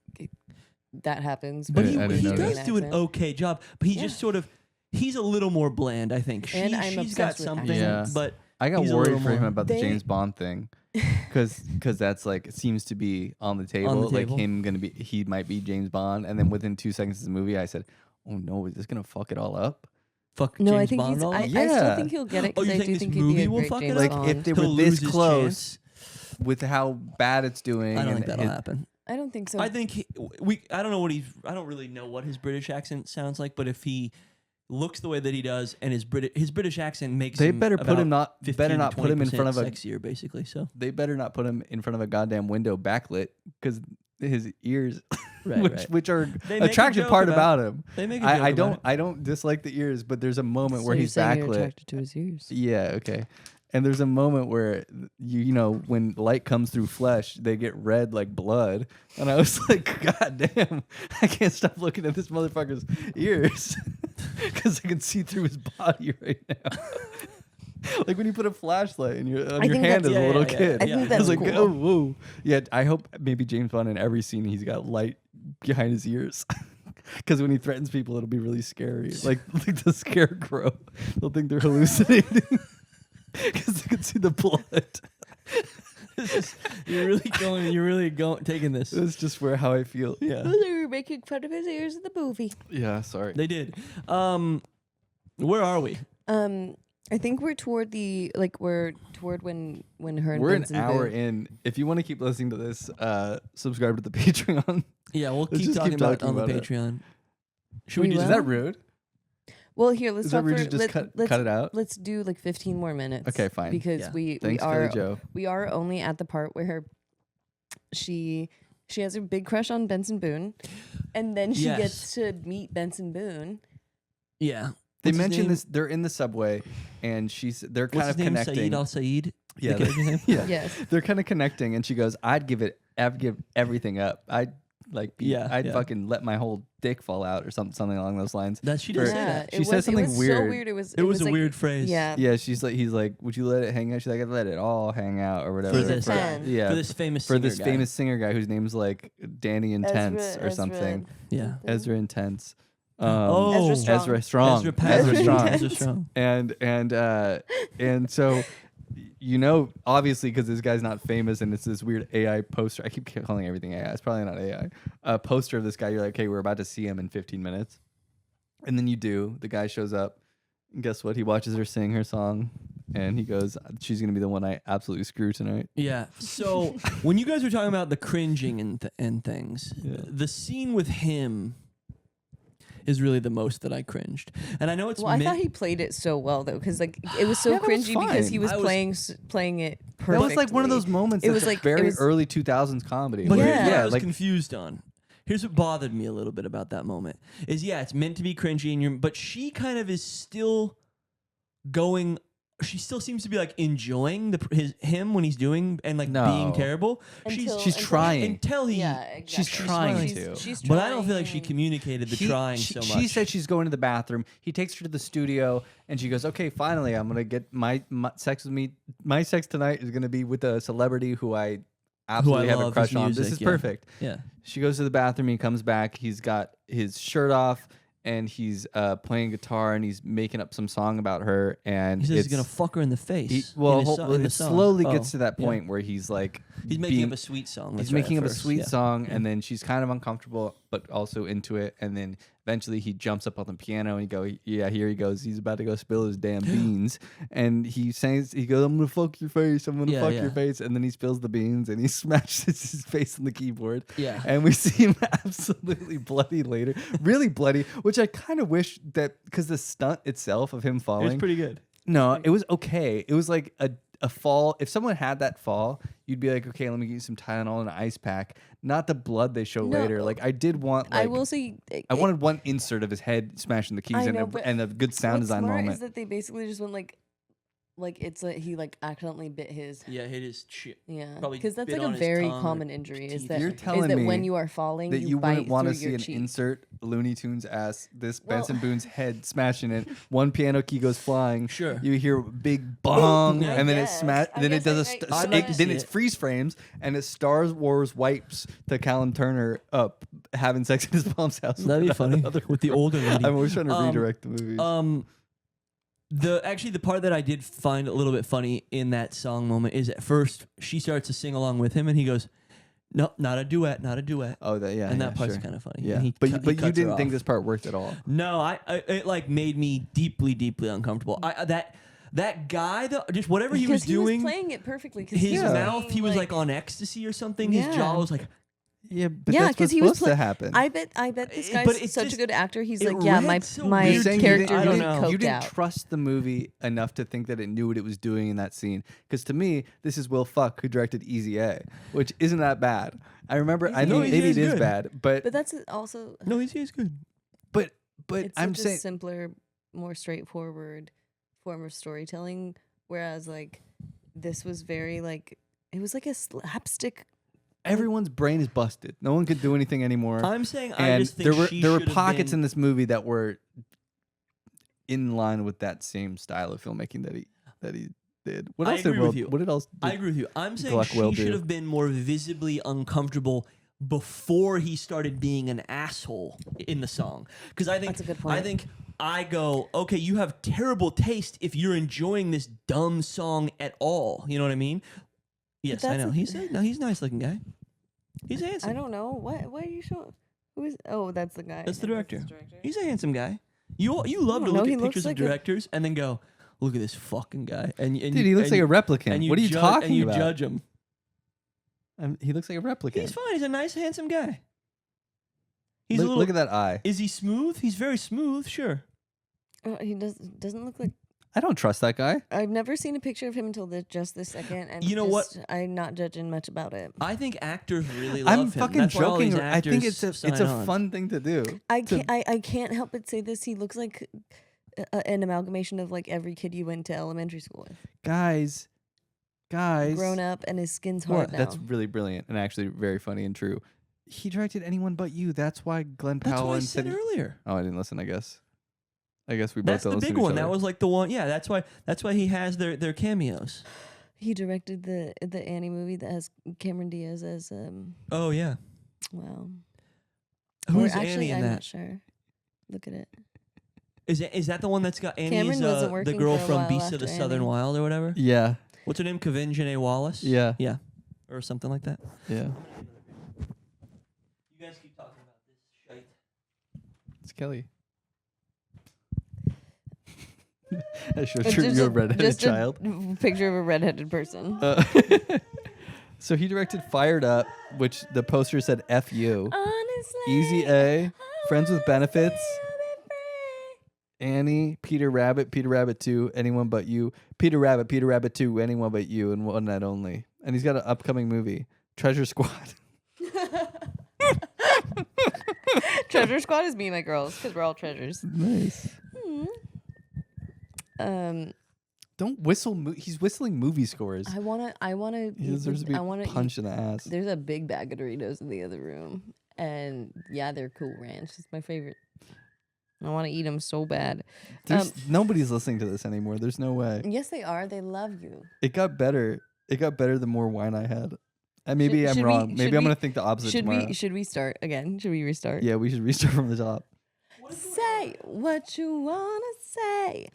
that happens. But I he didn't know does that. do an okay job. But he Yeah. just sort of. He's a little more bland, I think. And I'm she's got obsessed with something, accents. but I got he's a worried little for him more- about the They- James Bond thing, because that's like it seems to be on the table. Like table. him gonna be, he might be James Bond, and then within 2 seconds of the movie, I said, "Oh no, is this gonna fuck it all up?" fuck No, James I think Bond. he's. all? I Yeah. still think he'll get it Oh, because you I think do this think he'd be movie a will great fuck it James up? Like Bond. if they He'll were this lose his close chance. with how bad it's doing, I don't and think that'll his- happen. I don't think so. I think I don't know what I don't really know what his British accent sounds like, but if he looks the way that he does and his British accent makes They him better put about him not 15 better to not put him in 20% front of a sexier, basically. So they better not put him in front of a goddamn window backlit because his ears, Right, which right. are They make a attractive joke part about- about him. they make a joke I about it. I don't dislike the ears, but there's a moment So where you're he's saying you're backlit. attracted to his ears. Yeah, okay. And there's a moment where you know when light comes through flesh, they get red like blood, and I was like, God damn, I can't stop looking at this motherfucker's ears because I can see through his body right now. Like when you put a flashlight in your I your think hand as that's- a yeah, little yeah, kid. I think I was that's like, cool. oh, whoa. Yeah, I hope maybe James Bond in every scene he's got light behind his ears. Because when he threatens people, it'll be really scary. Like the scarecrow. They'll think they're hallucinating. because they could see the blood. You're really going taking this. That's just how I feel. Yeah. They were making fun of his ears in the movie. Yeah, sorry. They did. Where are we? I think we're toward when her and We're an Benson hour Boone- in. If you want to keep listening to this, subscribe to the Patreon. Yeah, we'll Let's keep just talking keep about it talking on the about it. Patreon. Should we We do Is will? that rude? Well, here let's Is that talk rude for to just let's cut it out? Let's do like 15 more minutes. Okay, fine. Because Yeah. we Thanks, are Carrie Joe. we are only at the part where she has a big crush on Benson Boone, and then she Yes. gets to meet Benson Boone. Yeah. They What's his mentioned name? this. They're in the subway, and they're kind What's of his name? connecting. Saeed Al Saeed. Yeah, The character's name? yeah. Yes. They're kind of connecting, and she goes, "I'd give everything up. I'd Yeah. fucking let my whole dick fall out or something along those lines." That she does say Yeah, that. She says something it was weird. So weird. It was a like, weird phrase. Yeah. Yeah, he's like, "Would you let it hang out?" She's like, "I'd let it all hang out or whatever." For this, Ten. yeah, for this famous for singer this guy. famous singer guy whose name's like Danny Intense or something. Yeah. Ezra Intense. Ezra Strong. Ezra Strong. Ezra Patton. Ezra Strong. Ezra Strong. And so, obviously, because this guy's not famous and it's this weird AI poster. I keep calling everything AI. It's probably not AI. A poster of this guy. You're like, okay, we're about to see him in 15 minutes, and then you do. The guy shows up, and guess what? He watches her sing her song, and he goes, "She's gonna be the one I absolutely screw tonight." Yeah. So when you guys were talking about the cringing and things, Yeah. the scene with him is really the most that I cringed. And I know it's Well, I thought he played it so well though, because like it was so Yeah, that was cringy because he fine. was I was- playing it That perfectly. was like one of those moments. It That's was like like- very it was- early 2000s comedy. But where- here's what Yeah. I was like confused on. Here's what bothered me a little bit about that moment. Is it's meant to be cringy, but she kind of is still going. She still seems to be like enjoying him when he's doing and like being No. terrible. Until- she's trying. until he. Yeah, exactly. She's trying smiling. to. She's But I don't feel like she trying. communicated the trying she, so much. She said she's going to the bathroom. He takes her to the studio, and she goes, "Okay, finally, I'm gonna get my sex with me. My sex tonight is gonna be with a celebrity who I absolutely have a love crush his on. music, This is yeah. perfect." Yeah. She goes to the bathroom. He comes back. He's got his shirt off, and he's playing guitar, and he's making up some song about her. And He says he's it's- gonna fuck her in the face. he- in well, his in the it song. slowly Oh, gets to that yeah. point where he's like, He's making being- up a sweet song. He's that's right, making at up a first, sweet yeah. song, and then she's kind of uncomfortable, but also into it. And then eventually he jumps up on the piano and yeah, here he goes. He's about to go spill his damn beans. And he goes, "I'm going to fuck your face. I'm going to Yeah, fuck yeah. your face." And then he spills the beans and he smashes his face on the keyboard. Yeah. And we see him absolutely bloody later. Really bloody, which I kind of wish that, because the stunt itself of him It was falling. pretty good. No, it was okay. It was like a fall. If someone had that fall, you'd be like, okay, let me get you some Tylenol and an ice pack. Not the blood they show No. later. Like I did want. Like, I will say. I wanted one insert of his head smashing the keys I and, know, a, but and a good sound what's design smart moment. is that they basically just went like it's like he like accidentally bit his. Yeah, hit his chip. Yeah, Probably because that's bit like on a his very tongue or common injury. Is teeth. that You're is telling that me when you are falling, that you bite wouldn't want to through see your an cheek. insert Looney Tunes ass this Well- Benson Boone's head smashing it. One piano key goes flying. Sure. You hear a big bong, I and then it guess. smash. I Then it guess does I'd like to then see it's it. freeze frames, and it's Star Wars wipes to Callum Turner up having sex in his mom's house. That'd be with funny another with the older lady. I'm always trying to Um, redirect the movies. The part that I did find a little bit funny in that song moment is at first she starts to sing along with him and he goes, "No, not a duet, not a duet." Oh, that yeah, and yeah, that part's sure. kind of funny. Yeah, And he but cut- he you cuts her didn't think off. this part worked at all. No, I it like made me deeply, deeply uncomfortable. That guy though, just whatever he was Because he doing, was playing it perfectly. 'Cause his he was mouth, saying, he was like on ecstasy or something. His Yeah. jaw was like, Yeah, but Yeah, that's 'cause what's he was supposed to happen. I bet this But guy's it's such just- a good actor. He's it like, yeah, my read so my weird You're saying character I don't is know. you coked didn't out. trust the movie enough to think that it knew what it was doing in that scene. Because to me, this is Will Fuck who directed Easy A, which isn't that bad. I remember. I Easy know A maybe is it is good. bad, but But that's also no, he's good. but it's I'm such a saying simpler, more straightforward form of storytelling. Whereas like this was very like it was like a slapstick. everyone's brain is busted. No one could do anything anymore. I'm saying I and just think there were should have pockets been, in this movie that were in line with that same style of filmmaking that he did. What I else did agree Will? with you. What else? I Did agree with you. I'm saying Gluck will she should do. have been more visibly uncomfortable before he started being an asshole in the song. Because I think That's a good point. I go, okay, you have terrible taste if you're enjoying this dumb song at all. You know what I mean? Yes, I that's know. a- He's a nice looking guy. He's handsome. I don't know. What are you showing? Who is? Oh, that's the guy. That's the director. his director. He's a handsome guy. You love to know, look he at looks pictures of like a- directors and then go, look at this fucking guy. And Dude, he looks like a replicant. What are you talking and you about? judge him. He looks like a replicant. He's fine. He's a nice, handsome guy. He's Look, a little. look at that eye. Is he smooth? He's very smooth. Sure. He doesn't look like. I don't trust that guy. I've never seen a picture of him until just this second, and You know what? I'm not judging much about it. I think actors really love I'm him. fucking That's why all joking. these I think actors it's sign a on. fun thing to do. I can't help but say this. He looks like an amalgamation of like every kid you went to elementary school with. Guys. Grown up, and his skin's hard now. That's really brilliant and actually very funny and true. He directed Anyone But You. That's why Glenn Powell That's what I and said earlier. Oh, I didn't listen. I guess we both That's don't the listen big to each one. other. That was like the one. Yeah, that's why he has their cameos. He directed the Annie movie that has Cameron Diaz as Oh yeah. wow. Who's Or actually, Annie in I'm that? not sure. Look at it. Is that the one that's got Annie Cameron as wasn't the working girl for a from while Beast of the after Southern Annie. Wild or whatever? Yeah, What's her name? Kavin Janae Wallace? yeah, Yeah. Or something like that. yeah. You guys keep talking about this shite. It's Kelly. I showed It's you just a redheaded just child. a picture of a redheaded person. So he directed Fired Up, which the poster said "F you." Honestly, Easy A, Friends with Benefits, Annie, Peter Rabbit 2, Anyone But You, Peter Rabbit 2, Anyone But You, and One Night Only. And he's got an upcoming movie, Treasure Squad. Treasure Squad is me and my girls because we're all treasures. Nice. Don't whistle. He's whistling movie scores. I wanna. He deserves to be I wanna punched in the ass. There's a big bag of Doritos in the other room, and yeah, they're Cool Ranch. It's my favorite. I want to eat them so bad. Nobody's listening to this anymore. There's no way. Yes, they are. They love you. It got better. It got better the more wine I had. And maybe I'm should wrong. we- Maybe should I'm we- gonna think the opposite tomorrow. Should we start again? Should we restart? Yeah, we should restart from the top. Say what you wanna say.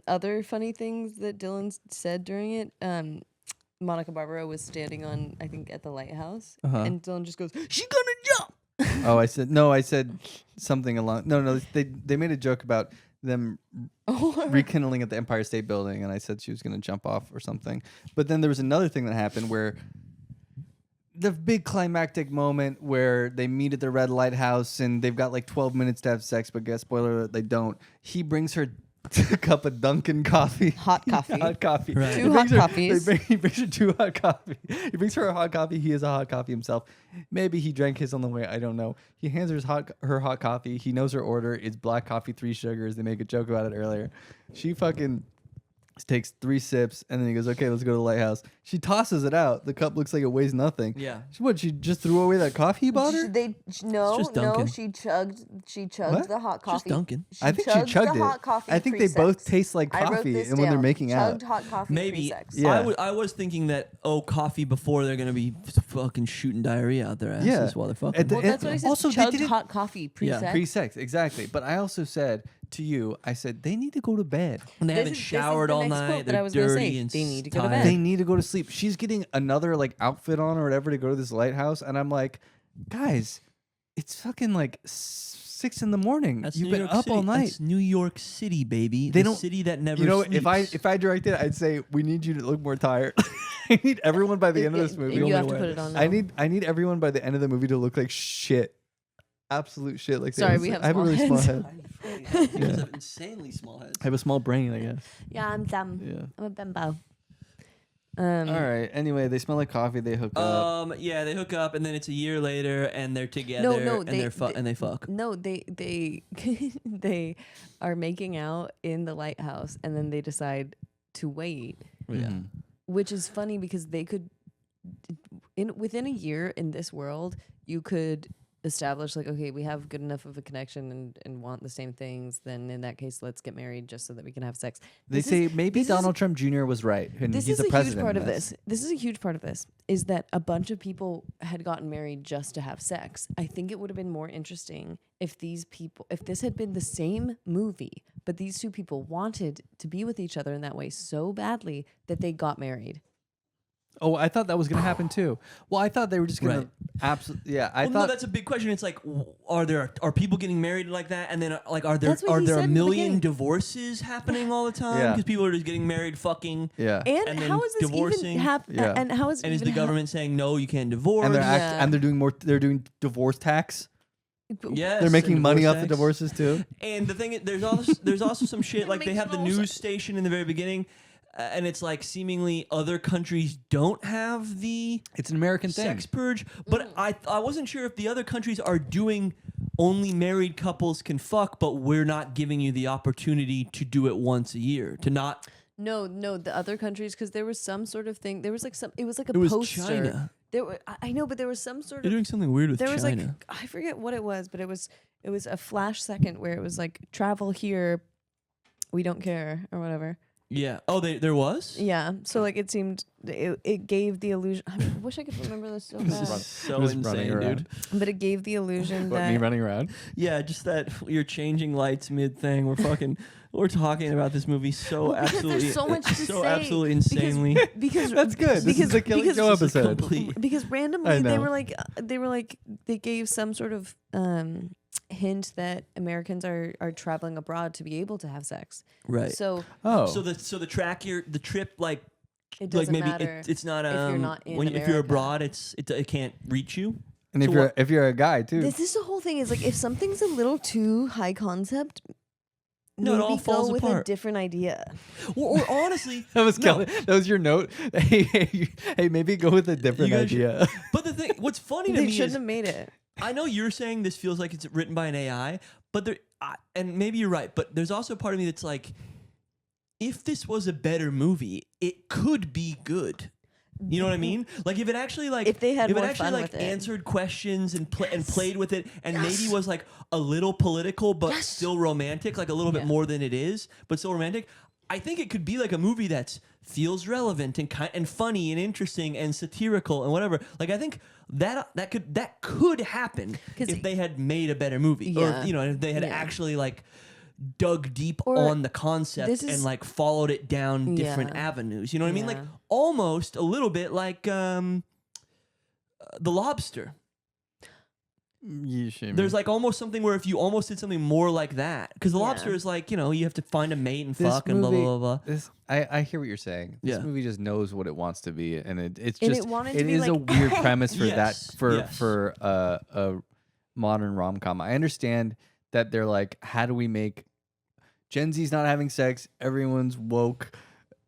Other funny things that Dylan said during it. Monica Barbaro was standing on, I think, at the lighthouse, and Dylan just goes, "She's gonna jump." Oh, I said something along. No, they made a joke about them rekindling at the Empire State Building, and I said she was gonna jump off or something. But then there was another thing that happened where the big climactic moment where they meet at the red lighthouse and they've got like 12 minutes to have sex, but guess spoiler alert, they don't. He brings her a cup of Dunkin' coffee. Hot coffee. Hot coffee. Right. Two hot coffees. He brings her 2 hot coffee. He brings her a hot coffee. He has a hot coffee himself. Maybe he drank his on the way. I don't know. He hands her hot coffee. He knows her order. It's black coffee, 3 sugars. They make a joke about it earlier. She fucking takes 3 sips and then he goes, "Okay, let's go to the lighthouse." She tosses it out. The cup looks like it weighs nothing. Yeah. She just threw away that coffee he bought her? No, just Dunkin'. she chugged What? the hot coffee. Dunkin'. I think she chugged the it. hot coffee I think they both pre-sex. taste like I wrote coffee this and when they're down. making chugged out. hot coffee Maybe. pre-sex. Yeah. I was thinking that coffee before they're gonna be fucking shooting diarrhea out their asses Yeah. while they're fucking. At the Well, that's what I said. Also, they chugged didn't- hot coffee pre-sex. Pre-sex, exactly. But I also said to you, I said they need to go to bed. And they This haven't is- this is showered the all next night. quote that They're I was gonna dirty say. and They need to go to tired. bed. They need to go to sleep. She's getting another like outfit on or whatever to go to this lighthouse, and I'm like, guys, it's fucking like 6 in the morning. That's You've New been York up City. all night. That's New York City, baby. They the don't- city that never. You know, sleeps. if I directed, I'd say we need you to look more tired. I need everyone by the end of this movie. You have to way. put it on. I now. need everyone by the end of the movie to look like shit, absolute shit. Like Sorry, this. we have I have a small really small heads. head. You guys have insanely small heads. I have a small brain, I guess. Yeah, I'm dumb. Yeah. I'm a bimbo. All right. Anyway, they smell like coffee. They hook up. Yeah, they hook up, and then it's a year later, and they're together, no, and they- they fuck. No, they they are making out in the lighthouse, and then they decide to wait, Yeah. Mhm. which is funny because they could, within a year in this world, you could establish like, okay, we have good enough of a connection and want the same things, then in that case, let's get married just so that we can have sex. They say maybe Donald Trump Jr. was right, and This he's is the a president. huge part in of this. This is a huge part of this, is that a bunch of people had gotten married just to have sex. I think it would have been more interesting if this had been the same movie, but these two people wanted to be with each other in that way so badly that they got married. Oh, I thought that was going to happen too. Well, I thought they were just going to absolutely. Yeah, I Well, thought no, that's a big question. It's like, are people getting married like that, and then like are there That's what he a said in the million beginning. divorces happening all the time Yeah. because people are just getting married, fucking, yeah. And then how is this divorcing. even happening? Yeah. And how is it and is even the government saying no, you can't divorce? And they're Yeah. and they're doing more. They're doing divorce tax. Yes, They're making and money off divorce the tax. divorces too. And the thing is, there's also some shit like they have the news station in the very beginning, and it's like seemingly other countries don't have the It's an American thing. sex purge, but I wasn't sure if the other countries are doing only married couples can fuck, but we're not giving you the opportunity to do it once a year, to not. No, the other countries, because there was some sort of thing. There was like it was like a It was poster. China. There were, I know, but there was some sort They're of. doing something weird with There was like China. I forget what it was, but it was a flash second where it was like travel here, we don't care or whatever. Yeah. Oh, there was. Yeah, so like it seemed it gave the illusion. I wish I could remember this so bad, So Just running insane, around. dude. but it gave the illusion What, me that running around? Yeah, just that you're changing lights mid thing. We're talking about this movie so Well, because there's absolutely, so much to so say. absolutely insanely. because That's good. This is the Killing Joe This is episode. complete. because I randomly know. they were like they gave some sort of hint that Americans are traveling abroad to be able to have sex. Right. So Oh, So the trip like it doesn't maybe matter. it's not if you're not in if you're America. abroad it can't reach you. and if so you're what- if you're a guy too, This is the whole thing. Is like if something's a little too high concept, No, it maybe all falls go with a apart. different idea. Or honestly, that was no. Kelly. That was your note. Hey, maybe go with a different You guys should- idea. But the thing, what's funny to They me shouldn't is have made it. I know you're saying this feels like it's written by an AI, but and maybe you're right, but there's also part of me that's like, if this was a better movie, it could be good. You know what I mean? Like if it actually like If they had if it more actually fun like with it. answered questions and played with it and maybe was like a little political but still romantic, like a little bit Yeah. more than it is, but still romantic. I think it could be like a movie that feels relevant and funny and interesting and satirical and whatever. Like I think that could happen 'Cause if they had made a better movie, Yeah. or if they had Yeah. actually like dug deep Or on the concept this and is- like followed it down different Yeah. avenues. You know what I mean? Like Yeah. almost a little bit like The Lobster. You should. There's like almost something where if you almost did something more like that, because The Yeah. Lobster is like, you have to find a mate and This fuck and blah blah movie- blah blah. This, I hear what you're saying. This Yeah. movie just knows what it wants to be, and it's And just it wanted to it be is a like- weird premise for Yes, that yes. for a modern rom com. I understand that they're like, how do we make Gen Z's not having sex? Everyone's woke.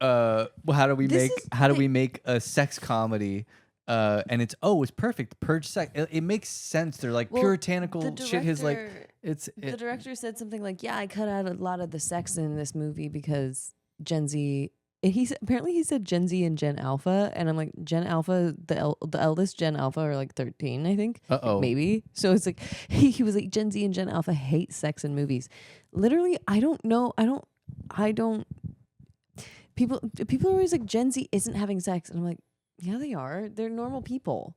Well, how do we This is make a sex comedy? And it's perfect. Purge sex. It makes sense. They're like Well, puritanical the shit. His like director- it's The director said something like, "Yeah, I cut out a lot of the sex in this movie because Gen Z." And apparently he said Gen Z and Gen Alpha, and I'm like, Gen Alpha, the eldest Gen Alpha are like 13, I think. Uh-oh. Maybe. So it's like he was like, Gen Z and Gen Alpha hate sex in movies. Literally, I don't know. I don't. People are always like, Gen Z isn't having sex, and I'm like, yeah, they are. They're normal people.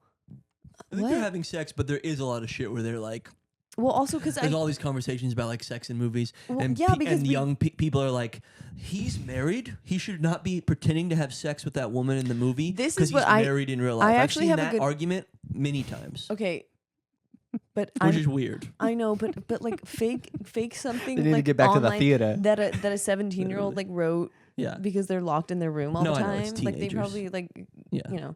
I think What? they're having sex, but there is a lot of shit where they're like, Well, also because there's all these conversations about like sex in movies, Well, and yeah, because and we- young people are like, he's married. He should not be pretending to have sex with that woman in the movie This because is what he's married in real life. I I've actually seen have a that good- argument many times, okay, but which is weird. I know, but like fake something. They need to like get back to the online theater. that a 17-year-old like wrote Yeah, because they're locked in their room all No, the I time. know, it's Like they teenagers. probably like yeah, you know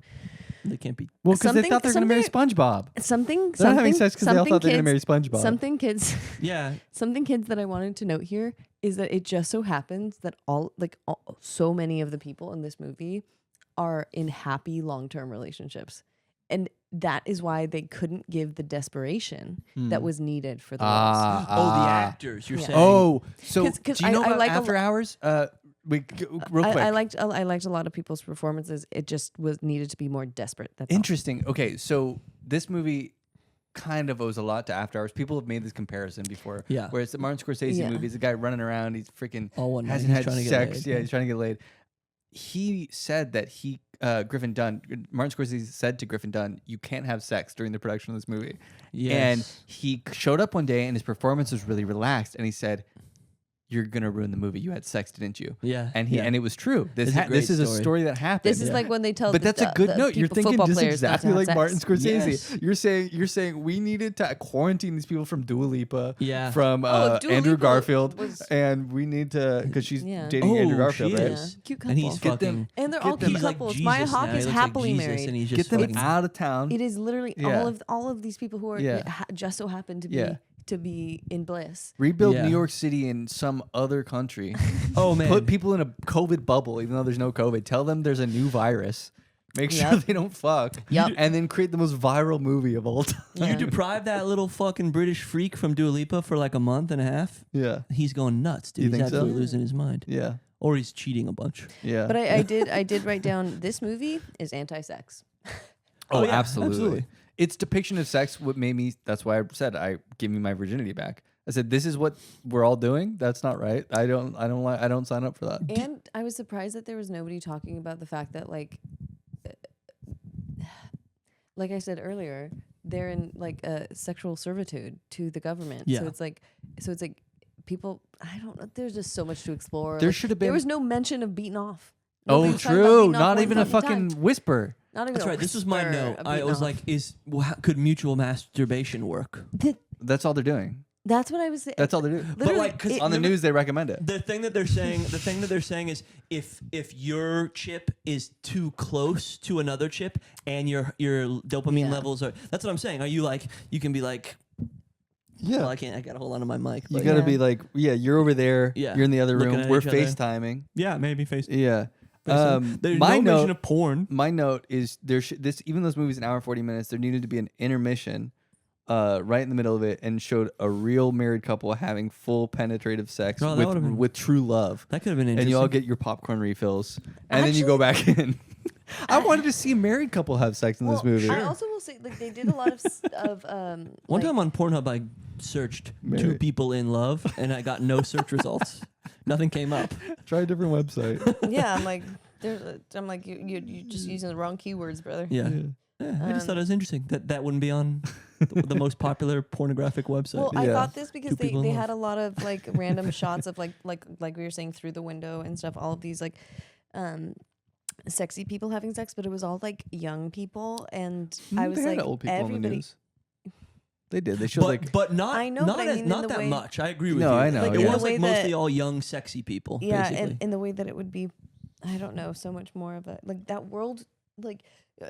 they can't be. well, because they something- thought they were gonna marry SpongeBob. something. They're not having something- sex because they all something thought they were gonna marry kids- SpongeBob. Something kids, Yeah, something kids that I wanted to note here is that it just so happens that so many of the people in this movie are in happy long-term relationships. And that is why they couldn't give the desperation that was needed for the roles. the actors. You're Yeah. saying. Oh, so 'Cause do you know I about like a After lo- Hours? Real quick. I liked a lot of people's performances. It just was needed to be more desperate. That's all. Interesting. Okay, so this movie kind of owes a lot to After Hours. People have made this comparison before. Yeah. Where it's the Martin Scorsese Yeah. movie. He's a guy running around. He's freaking All one night, hasn't he's had trying to get sex. laid. Yeah, he's trying to get laid. He said that Griffin Dunn, Martin Scorsese said to Griffin Dunn, you can't have sex during the production of this movie. Yes. And he showed up one day and his performance was really relaxed. And he said, you're going to ruin the movie. You had sex, didn't you? Yeah. And and it was true. This It's a great this is a story. story that happened. This is like when they tell. But that's a good the note. You're people- thinking football just players not to exactly have like sex. Martin Scorsese. Yes. You're saying we needed to quarantine these people from Dua Lipa, Yeah. from Dua Andrew Lipa Garfield, was- and we need to because she's Yeah. dating Andrew Oh, Garfield, she right? is. Yeah. Cute And he's couple. Get them- fucking. And they're Get all them- cute He's like couples. Jesus Maya now. Hawke He is looks like happily Jesus, married. and he's just Get them fucking- out of town. It is literally Yeah. all of these people who are Yeah. just so happen to be Yeah. in bliss. Rebuild Yeah. New York City in some other country. Oh man. Put people in a COVID bubble, even though there's no COVID. Tell them there's a new virus. Make sure Yep. they don't fuck. Yep. And then create the most viral movie of all time. You Yeah. deprive that little fucking British freak from Dua Lipa for like a month and a half. Yeah. He's going nuts, dude. You He's think so? absolutely losing his mind. Yeah. Or he's cheating a bunch. Yeah. But I did write down this movie is anti-sex. Oh, yeah, absolutely. absolutely. Its depiction of sex what made me. That's why I said I give me my virginity back. I said this is what we're all doing. That's not right. I don't sign up for that. And I was surprised that there was nobody talking about the fact that like I said earlier, they're in like a sexual servitude to the government. Yeah. So it's like people. I don't know. There's just so much to explore. There Like, should have There been- was no mention of beating off. Oh, Nobody was talking about true. beating off Not one even a fucking fucking whisper. Not even That's a right. This was my whisper note. of I beating was off. like, could mutual masturbation work? That's all they're doing. That's what I was saying. That's all they're doing. Literally, like, 'cause On the news, they recommend it. The thing that they're saying is if your chip is too close to another chip and your dopamine Yeah. levels are, that's what I'm saying. Are you like, you can be like, Yeah. well, I gotta hold on to my mic. You but gotta Yeah. be like, yeah, you're over there. Yeah. You're in the other Looking room. at We're each other. FaceTiming. yeah, maybe face. Yeah. There's My no mention note. of porn. My note is this. Even though this movie's an hour and 40 minutes, there needed to be an intermission, right in the middle of it, and showed a real married couple having full penetrative sex Oh, that would've been- with true love. That could have been interesting. And you all get your popcorn refills, and then you go back in. I wanted to see a married couple have sex in this movie. I also will say, like, they did a lot of One like- time on Pornhub, I searched two Married. people in love, and I got no search results. Nothing came up. Try a different website. Yeah, I'm like, you're just using the wrong keywords, brother. Yeah. Yeah, I just thought it was interesting that wouldn't be on the most popular pornographic website. Well, I Yeah. thought this because Two they people in love. had a lot of like random shots of like we were saying through the window and stuff. All of these like sexy people having sex, but it was all like young people, and I was they like, had old people on the everybody. news. They did. They showed but not I know, not, but I as- mean in not the that way- much. I agree with No, you. I know, Like, yeah. it In was the way like mostly that- all young, sexy people. Yeah, basically. and in the way that it would be, I don't know, so much more of a like that world. Like,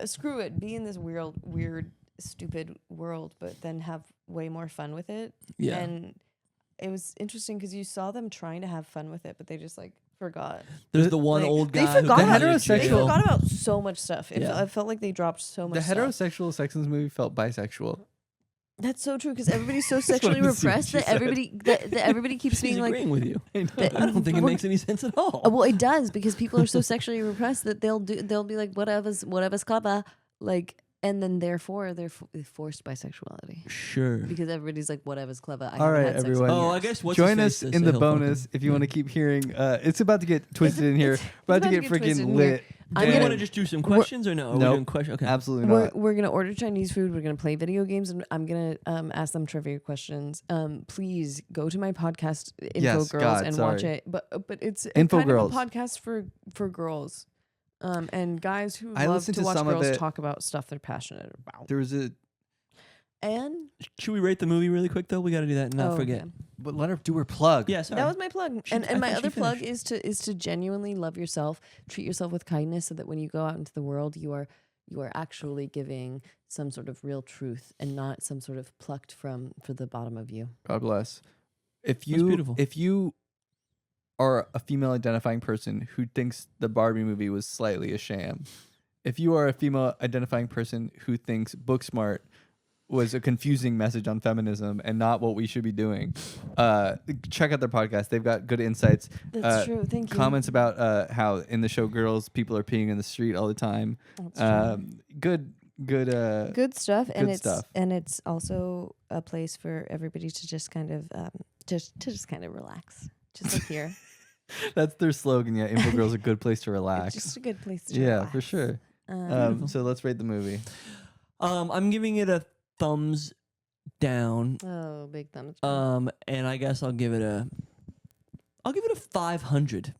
screw it, be in this weird, stupid world, but then have way more fun with it. Yeah. And it was interesting because you saw them trying to have fun with it, but they just like forgot. There's the one Like, old they guy who forgot got about out of heterosexual- They jail. forgot about so much stuff. Yeah. I felt like they dropped so much the stuff. heterosexual sex in this movie felt bisexual. That's so true because everybody's so wanted sexually to see what repressed she that said. everybody keeps He's being like, agreeing with you. that- I don't think it we're- makes any sense at all. well, it does because people are so sexually repressed that they'll be like whatever's clever, like, and then therefore they're forced bisexuality Sure. because everybody's like whatever's clever. I All haven't right, had sex in everyone. Oh, I years. guess what's Join his us face in says the he'll bonus fucking- if you want to keep hearing. It's about to get twisted in here. About to get twisted freaking in here. lit. I'm Do you gonna- want to just do some questions or no? Are we Nope. doing questions? Okay. Absolutely We're, not. we're gonna order Chinese food. We're gonna play video games, and I'm gonna ask them trivia questions. Please go to my podcast, Yes, Infogirls, God, and watch sorry. it. But it's kind of a Infogirls. podcast for girls, and guys who I love listened to to watch some of girls it. talk about stuff they're passionate about. There was a. And Should we rate the movie really quick though? We got to do that and not oh, forget. okay. But let her do her plug. Yeah, sorry. That was my plug, She- and I my think she other plug finished. is to genuinely love yourself, treat yourself with kindness, so that when you go out into the world, you are actually giving some sort of real truth and not some sort of plucked for the bottom of you. God bless. If beautiful. you are a female identifying person who thinks the Barbie movie was slightly a sham, if you are a female identifying person who thinks Booksmart was a confusing message on feminism and not what we should be doing, check out their podcast. They've got good insights. That's true. Thank you. Comments about how in the show Girls, people are peeing in the street all the time. That's true. Good Good stuff, and Good stuff. it's also a place for everybody to just kind of just kind of relax, just like here. That's their slogan. Yeah, Infogirls, a good place to It's relax. just a good place to Yeah, relax. for sure. So let's rate the movie. I'm giving it a thumbs down. Oh, big thumbs. And I guess I'll give it a 500.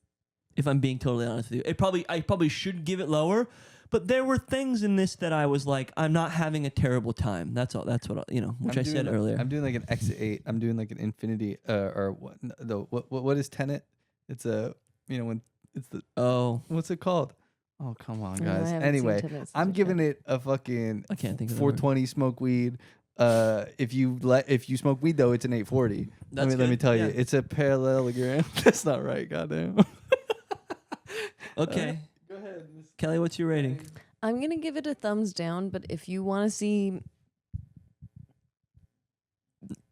If I'm being totally honest with you, I probably should give it lower, but there were things in this that I was like, I'm not having a terrible time. That's all. That's what which I said earlier. I'm doing like an X8. I'm doing like an infinity. Or what? What is Tenet? It's when it's the what's it called? Oh, come on, No, I guys. haven't seen Anyway, Tenet since I'm I giving tried. it a fucking I can't think of the 420. Smoke weed. If you smoke weed though, it's an 840. That's let me good, tell yeah. you, it's a parallelogram. That's not right. Goddamn. Okay. Go ahead, Kelly, what's your rating? I'm gonna give it a thumbs down, but if you want to see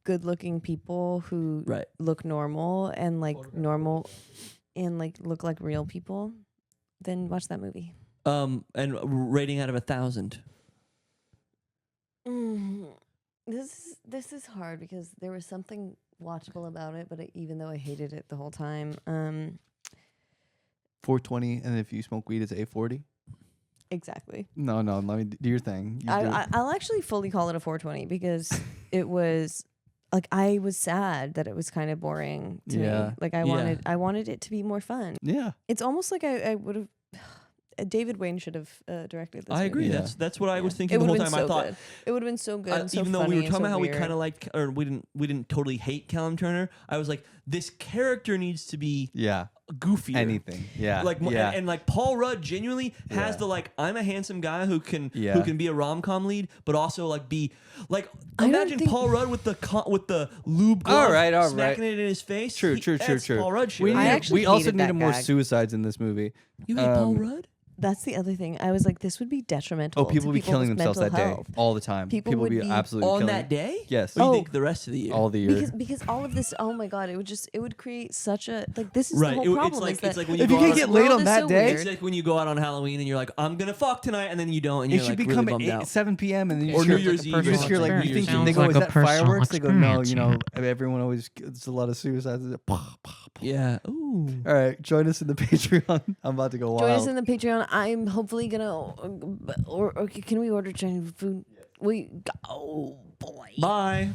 good-looking people who Right. look normal and like look like real people, then watch that movie. And rating out of 1,000. This is hard because there was something watchable about it, but even though I hated it the whole time, 420, and if you smoke weed, it's 840. exactly. No, let me do your thing. I'll actually fully call it a 420 because it was like I was sad that it was kind of boring to Yeah. me. Like I wanted it to be more fun. Yeah. It's almost like I would have. David Wayne should have directed this. I agree. movie. Yeah. That's what I was Yeah. thinking It the whole would've time. been I so thought good. It would have been so good. And so even though we funny were and talking so about how we weird. kind of like, or we didn't totally hate Callum Turner. I was like, this character needs to be Yeah. goofier. Anything. Yeah. Like yeah. and like Paul Rudd genuinely has Yeah. the like I'm a handsome guy who can Yeah. be a rom-com lead, but also like be like I don't imagine think- Paul Rudd with the lube glove All right. smacking it in his face. True. That's Paul Rudd shit. We, I need, actually we also hated that needed more gag. suicides in this movie. You hate Paul Um, Rudd? That's the other thing. I was like, this would be detrimental. Oh, people to would be killing people's themselves that mental day health. all the time. People would would be be absolutely On killing that day? Yes. Or do you Oh. think the rest of the year? all the year. Because all of this. Oh my god! It would create such a like. This is Right, the whole it's problem. like- is that it's like when you if go you can't out get on- laid world on is that so day, weird. It's like when you go out on Halloween and you're like, I'm gonna fuck tonight, and then you don't, and it you're should like become really bummed 8, out. 7 p.m. and then you Or just New hear- Year's Eve. You just hear like New you Year's think Eve. they go, Sounds is like a that personal fireworks? They go, no, experience, everyone always. It's a lot of suicides. Yeah. Ooh. All right, join us in the Patreon. I'm about to go wild. Join us in the Patreon. I'm hopefully gonna, or can we order Chinese food? Oh boy. Bye.